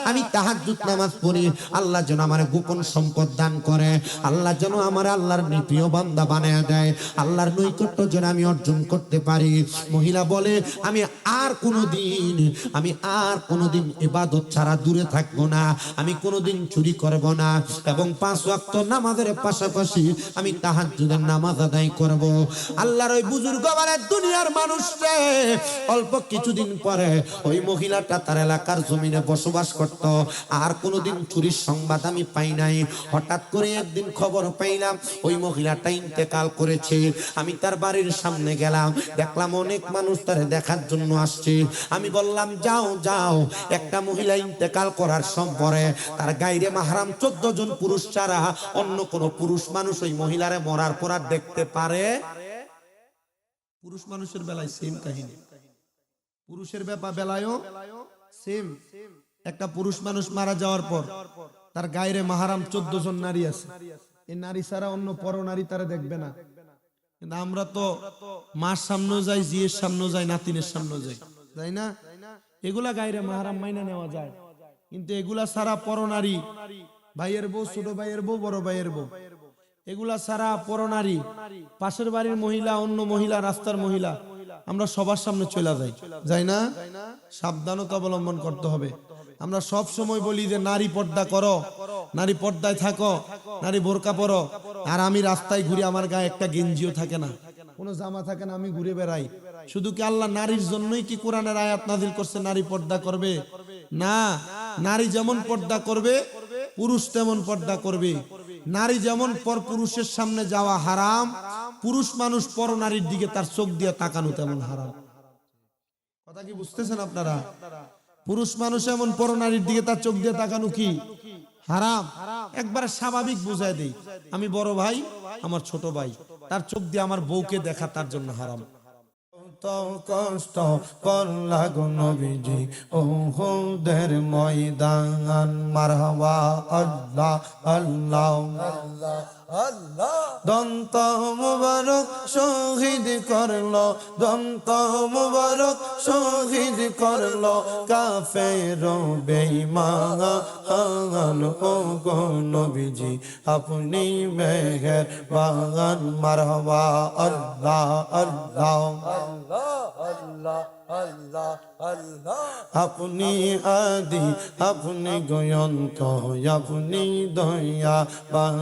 আমি তাহাজ্জুদ নামাজ পড়ি, আল্লাহ যেন আমার গোপন সম্পদ দান করে, আল্লাহ যেন আমার আল্লাহর প্রিয় বান্দা বানায় দেয়, আল্লাহর নৈকট্য যেন আমি অর্জন করতে পারি। মহিলা বলে, আমি আর কোনোদিন ইবাদত ছাড়া দূরে থাকবো না, আমি কোনোদিন চুরি করব না, এবং 5 ওয়াক্ত নামাজের পাশাপাশি আমি তাহাজ্জুদের নামাজ আদায় করব। আল্লাহর ওই বুজুর্গ মানে দুনিয়ার মানুষরে অল্প কিছুদিন পরে ওই মহিলাটা তার এলাকার জমিনে বসবাস করত, আর কোনোদিন চুরির সংবাদ আমি পাই নাই। হঠাৎ করে একদিন খবর পাইলাম ওই মহিলাটা ইন্তেকাল করেছে। আমি তার বাড়ির সামনে গেলাম, দেখলাম অনেক মানুষ তারে দেখার জন্য আসছে। আমি বললাম, যাও যাও, একটা মহিলা ইন্তেকাল করার পরে তার গায়রে মাহরাম 14 জন পুরুষ ছাড়া অন্য কোন পুরুষ মানুষ ওই মহিলারে মরার পর আর দেখতে পারে? পুরুষ মানুষের বেলায় সেম কাহিনী, পুরুষের বেলায়ও সেম। একটা পুরুষ মানুষ মারা যাওয়ার পর তার গায়রে মাহরাম 14 জন নারী আছে, এই নারী ছাড়া অন্য পর নারী তারা দেখবে না। কিন্তু আমরা তো মার সামনেও যাই, জিয়ের সামনেও যাই, নাতিনের সামনেও যাই, তাই না? এগুলা গায়রে মাহরাম মাইনা নেওয়া যায়, কিন্তু এগুলা ছাড়া পর নারী, ভাইয়ের বউ, ছোট ভাইয়ের বউ, বড় ভাইয়ের বউ, এগুলা ছাড়া পর নারী, পাশের বাড়ির মহিলা, অন্য মহিলা, রাস্তার মহিলা, আমরা সবার সামনে চলে যাই না? সাবধানতা অবলম্বন করতে হবে। আমরা সব সময় বলি যে নারী পর্দা করো, নারী পর্দায় থাকো, নারী বোরকা পরো, আর আমি রাস্তায় ঘুরে আমার গায়ে একটা গেঞ্জিও থাকে না, কোনো জামা থাকে না, আমি ঘুরে বেড়াই। শুধু কি আল্লাহ নারীর জন্যই কি কোরআনের আয়াত নাজিল করছে নারী পর্দা করবে? না, নারী যেমন পর্দা করবে পুরুষ তেমন পর্দা করবে। নারী যেমন পর পুরুষের সামনে যাওয়া হারাম, পুরুষ মানুষ পর নারীর দিকে তার চোখ দিয়ে তাকানো তেমন হারাম। কথা কি বুঝতেছেন আপনারা? পুরুষ মানুষ এমন পর নারীর দিকে তার চোখ দিয়ে তাকানো কি হারাম? একবারে স্বাভাবিক বুঝায় দেই, আমি বড় ভাই, আমার ছোট ভাই, তার চোখ দিয়ে আমার বউকে দেখা তার জন্য হারাম। তো কষ্ট করলা গো নবীজি উহুদের ময়দান, মারহাবা আল্লাহ আল্লাহ আল্লাহ আল্লাহ। দন্ত মুবারক শহীদ করলো, দন্ত মুবারক শহীদ করলো কাফের বেঈমান। ও গো নবীজি আপনি মেহেরবান, মারহাবা আল্লাহ আল্লাহ আল্লাহ আল্লাহ আল্লাহ। আপনি আদি, আপনি গয়ন্ত, আপনি দয়াবান,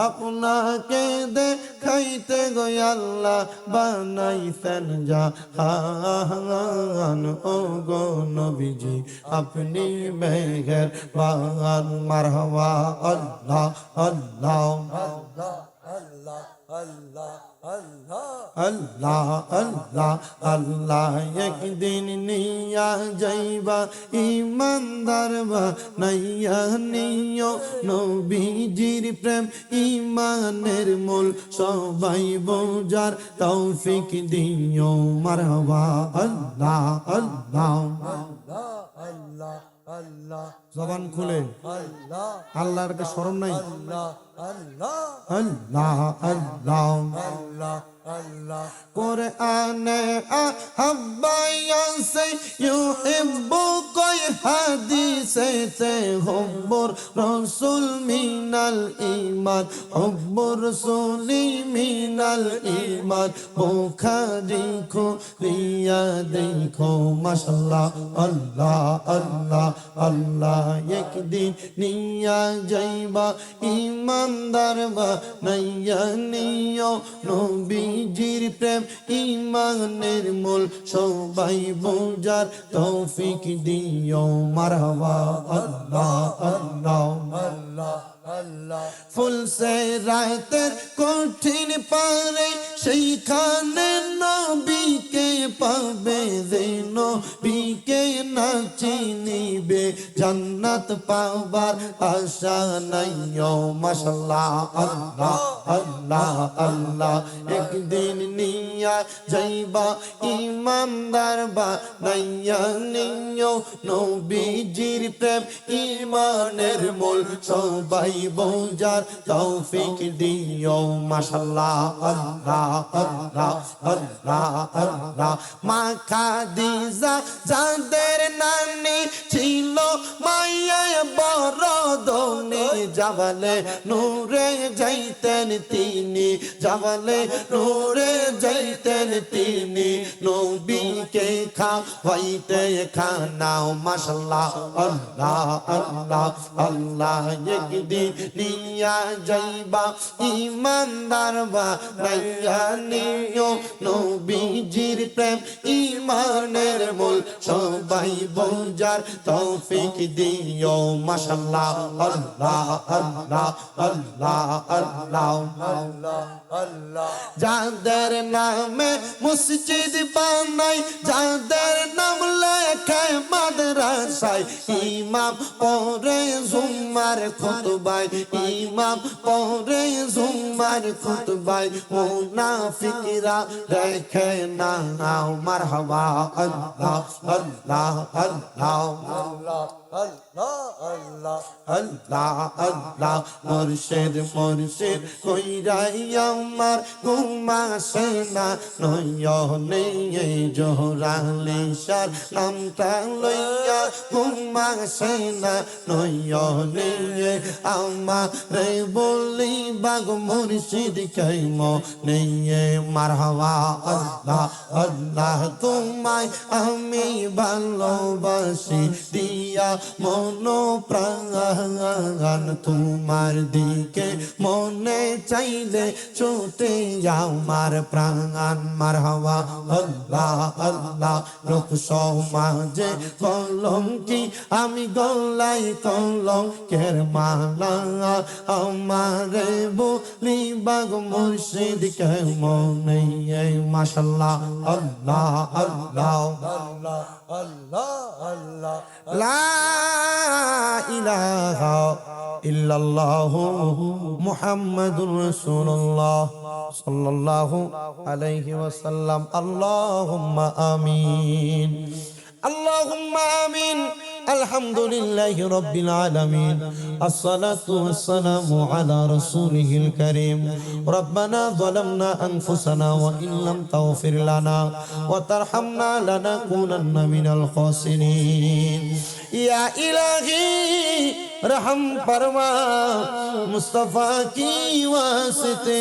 আপনাকে দেখাইতে গো আল্লাহ বানাইছেন জাহান। ও গো নবীজি আপনি মেহেরবান, মারহাবা আল্লাহ আল্লাহ আল্লাহ আল্লাহ আল্লাহ আল্লাহ আল্লাহ আল্লাহ। একদিন নিয়া যাইবা ইমানদার বানাইয়া নিও, নবীজির প্রেম ইমানের মূল সবাই বোঝার তৌফিক দিও, মারহাবা আল্লাহ আল্লাহ আল্লাহ আল্লাহ। জবান খুলে আল্লাহর কে শরম নাই? আল্লাহ আল্লাহ আল্লাহ আল্লাহ। কোরআনে আহবায়াসে ইউহিব্বু কই হাদিসে সে হুব্বুর রাসূল মিনাল ঈমান, হুব্বুর রাসূলি মিনাল ঈমান। বুখারী খুলিয়া দেখো মাশাআল্লাহ আল্লাহ আল্লাহ আল্লাহ। একদিন নিয়া যাইবা ইমান ইমানদার বানাইয়া নিও নবীজির প্রেম ইমানের মূল সবাই বোঝার তৌফিক দিও মারহাবা আল্লাহ আল্লাহ আল্লাহ ফুল সে রাতের কঠিন পারে সেইখানে নবীকে পাবে যে নবীকে না চিনিবে জান্নাত পাবার আশা নাই ও মাশাআল্লাহ আল্লাহ আল্লাহ আল্লাহ একদিন নিয়া যাইবা ইমানদার বানাইয়া নিও নবীজির প্রেম ইমানের মূল সবাই বোঝার তৌফিক দিও মাশাআল্লাহ আল্লাহ আল্লাহ আল্লাহ আল্লাহ মা খাদিজা যাদের নানি ছিল মায়ায় বড় দনে জাবালে নূরে যাইতেন তিনি জাবালে নূরে যাইতেন তিনি নবীকে খাওয়াইতে খানাও মাশাআল্লাহ আল্লাহ আল্লাহ আল্লাহ একদিন নিয়া যাইবা ইমানদার বানাইয়া নিও নবীজির প্রেম ইমানের মূল সবাই বোঝার তৌফিক দিও মাশাআল্লাহ আল্লাহ আল্লাহ আল্লাহ আল্লাহ আল্লাহ আল্লাহ যাদের নামে মসজিদ বানাই যাদের নাম লেখে মাদ্রাসায় ইমাম পড়ে জুম্মার খুতবায় ইমাম পড়ে জুম্মার খুতবায় মুনাফিকরা দেখে না মারহাবা আল্লাহ আল্লাহ আল্লাহ আল্লাহ আল্লাহ আল্লাহ আল্লাহ মুর্শিদ মুর্শিদ কইরাই আমার ঘুমাসে না নয়নে জোহরালি সার নামটা লইয়া ঘুমাসে না নয়নে আমারে বলি বাগ মুর্শিদ কাইম নেয়ে মারহাবা আল্লাহ আল্লাহ তোমায় আমি ভালোবাসি দিয়া মন প্রাণ তোমার দিকে মনে চাইলে ছুটে আমার প্রাণ মারহাবা আল্লাহ আল্লাহ লোক সমাজে কলঙ্কি আমি গলায় কলঙ্কের মালা আমারে বলি বাগ মুর্শিদ কেমন মাশাআল্লাহ আল্লাহ আল্লাহ আল্লাহ আল্লাহ আল্লাহ লা ইলাহা ইল্লাল্লাহু মুহাম্মাদুর রাসূলুল্লাহ সাল্লাল্লাহু আলাইহি ওয়াসাল্লাম আল্লাহুম্মা আমিন আল্লাহুম্মা আমিন আলহামদুলিল্লাহি রাব্বিল আলামিন আসসালাতু ওয়াসসালামু আলা রাসূলিহিল কারীম রব্বানা যালামনা আনফুসানা ওয়া ইল্লাম তাগফির লানা ওয়া তারহামনা লানাকুনান্না মিনাল খাসিরিন ইয়া ইলাহি रहम फरमा मुस्तफा की वास्ते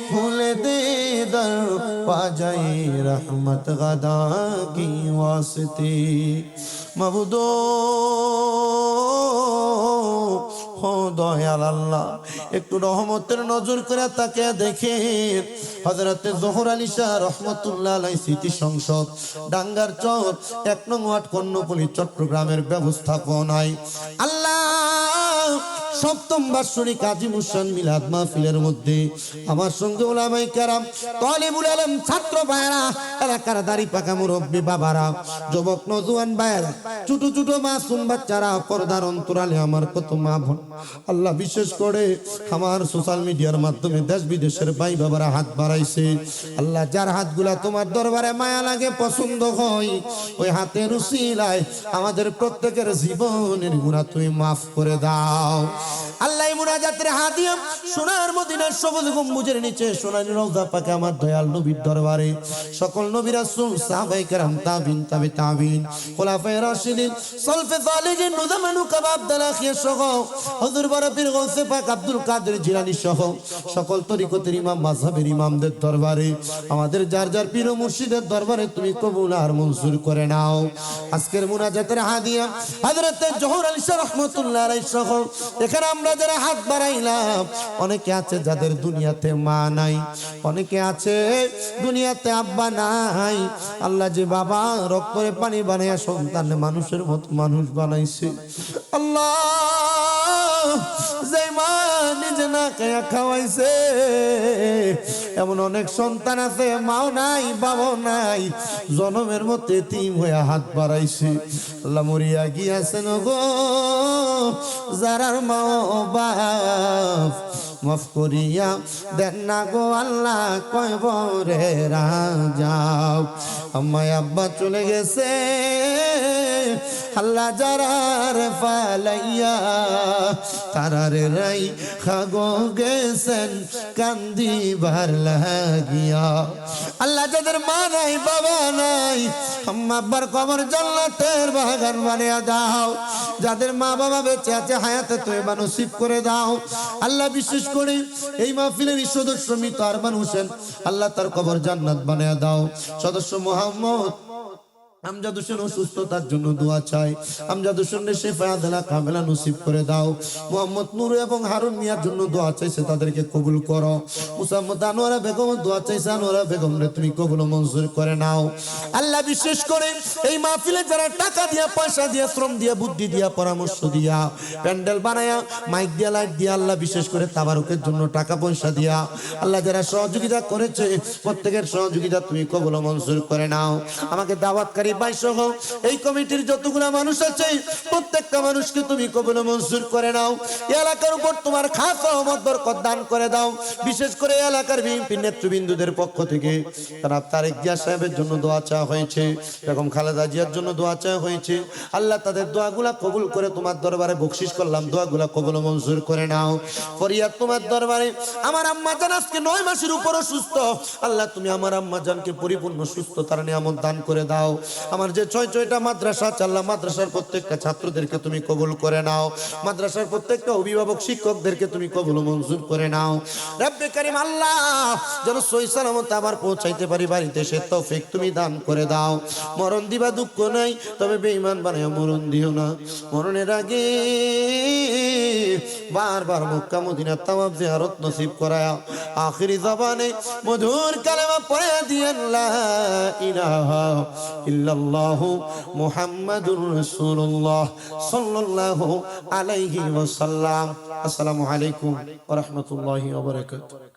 फूल दे दर पा जाए रहमत गदा की वास्ते मबूदो हो दयाल अल्लाह একটু রহমতের নজর করে তাকে দেখে হযরতে জোহর আলী শাহ রহমাতুল্লাহ আলাইহি স্মৃতি সংসদ ডাঙ্গার চর 1 নং ওয়ার্ড কর্ণফুলী চট্টগ্রামের ব্যবস্থাপনায় আল্লাহ সপ্তম বার্ষিক আজিমুসান মিলাদ মাহফিলের মধ্যে আমার সঙ্গে উলামায়ে কেরাম তালিবুল ইলম ছাত্র ভাইরা এলাকার দাড়ি পাকা মুরব্বি বাবারা যুবক নওজোয়ান ভাইরা ছোট ছোট মাসুম বাচ্চারা পর্দার অন্তরালে আমার কত মা বোন আল্লাহ বিশেষ করে আমার সোশ্যাল মিডিয়ার মাধ্যমে দেশ বিদেশের ভাই বাবারা হাত বাড়াইছে আল্লাহ যার হাতগুলা তোমার দরবারে মায়া লাগে পছন্দ হয় ওই হাতের উসিলায় আমাদের প্রত্যেকের জীবনের গুনাহ তুমি maaf করে দাও আল্লাহ মুনাজাতের হাদিয়া সোনার মদিনার সবুজ গম্বুজের নিচে সোনালী রওজা পাকে আমার দয়াল নবীর দরবারে সকল নবী রাসূল সাহাবায়ে কেরাম তাবিন তাবিন খোলাফায়ে রাশিদিন সলফে সালেহিন নুজামানু কাবাব দালাখিয়া সহ হুজুর বড় পীর গৌসে পাক আব্দুল কাদের জিলানী সহ সকল তরিকতের ইমাম মাযহাবের ইমামদের দরবারে আমাদের যার যার পীর ও মুর্শিদের দরবারে তুমি কবুল আর মঞ্জুর করে নাও আজকের মুনাজাতের হাদিয়া হযরত জোহর আলী শাহ রহমাতুল্লাহ আলাইহি সহ এখানে আমরা যারা হাত বাড়াইলাম, অনেকে আছে যাদের দুনিয়াতে মা নাই, অনেকে আছে দুনিয়াতে আব্বা নাই। আল্লাহ যে বাবা রক্তরে পানি বানাইয়া সন্তান মানুষের মতো মানুষ বানাইছে। আল্লাহ যে মা নিজে না খায়া খাওয়াইছে, এমন অনেক সন্তান আছে মাও নাই বাবাও নাই, জনমের মধ্যে তিন হয়ে হাত বাড়াইছে। আল্লাহ মরিয়া গিয়াছেন গো যারার মা বাপ, মাফ করিয়া দেন না গো আল্লাহ কয়বরে রাজাও। আম্মাই আব্বা চলে গেছে আল্লাহ যারার ফালাইয়া, তারারে রাই খাগো গেছেন কান্দিবার লাগিয়া। আল্লাহ যাদের মা নাই বাবা নাই, আম্মা আব্বার কবর জান্নাতের বাগান বানিয়ে দাও। যাদের মা বাবা বেঁচে আছে হায়াতে তয়বা নসিব করে দাও। আল্লাহ বিশেষ করে এই মাহফিলের সদস্য মৃত আরমান হোসেন, আল্লাহ তার কবর জান্নাত বানিয়ে দাও। সদস্য মোহাম্মদ আমজাদ হোসেন অসুস্থতার জন্য দোয়া চাই, আমজাদ হোসেনের শেফা আদলা কামেলা নসিব করে দাও। মোহাম্মদ নূর এবং হারুন মিয়ার জন্য দোয়া চাইছে, তাদেরকে কবুল করো। মুসাম্মদ আনোয়ারা বেগম দোয়া চাইছে, আনোয়ারা বেগম রে তুমি কবুল মঞ্জুর করে নাও। আল্লাহ বিশেষ করে এই মাহফিলে যারা টাকা দিয়া পয়সা দিয়া শ্রম দিয়া বুদ্ধি দিয়া পরামর্শ দিয়া প্যান্ডেল বানায়া মাইক দিয়া লাইট দিয়া, আল্লাহ বিশেষ করে তাবারুকের জন্য টাকা পয়সা দিয়া আল্লাহ যারা সহযোগিতা করেছে প্রত্যেকের সহযোগিতা তুমি কবুল মঞ্জুর করে নাও। আমাকে দাওয়াতকারী সহ এই কমিটির যতগুলো মানুষ আছে প্রত্যেকটা মানুষকে তুমি কবুল মঞ্জুর করে নাও। এলাকার উপর তোমার খাস রহমত বরকত দান করে দাও। বিশেষ করে এলাকার বিএনপি নেতৃবৃন্দদের পক্ষ থেকে জনাব তারেক জিয়া সাহেবের জন্য দোয়া চাওয়া হয়েছে, বেগম খালেদা জিয়ার জন্য দোয়া চাওয়া হয়েছে। আল্লাহ তাদের দোয়াগুলা কবুল করে তোমার দরবারে বকশিশ করলাম, দোয়াগুলা কবুল মঞ্জুর করে নাও। ফরিয়াদ তোমার দরবারে, আমার আম্মা জান আজকে 9 মাসের উপর অসুস্থ, আল্লাহ তুমি আমার আম্মা জানকে পরিপূর্ণ সুস্থতার নিয়ামত দান করে দাও। আমার যে 6টা মাদ্রাসা আল্লাহ মাদ্রাসার প্রত্যেকটা ছাত্রদেরকে তুমি কবুল করে নাও, মাদ্রাসার প্রত্যেকটা অভিভাবক শিক্ষকদেরকে তুমি কবুল মঞ্জুর করে নাও। রব্বে কারীম আল্লাহ যেন সহি সালামত আবার পৌঁছাইতে পারি বাড়িতে, সে তৌফিক তুমি দান করে দাও। মরণ দিবা দুঃখ নাই, তবে বেঈমান বানায় মরণ দিও না। মরণের আগে বারবার মক্কা মদিনা তাওয়াফ জিয়ারত নসিব করায়া আখিরি জবানে মধুর কালেমা পড়ে দিয়েন লা ইলাহা ইল্লাল্লাহু মুহাম্মাদুর রাসূলুল্লাহ সাল্লাল্লাহু আলাইহি ওয়াসাল্লাম। আসসালামু আলাইকুম ওয়া রাহমাতুল্লাহি ওয়া বারাকাতুহু।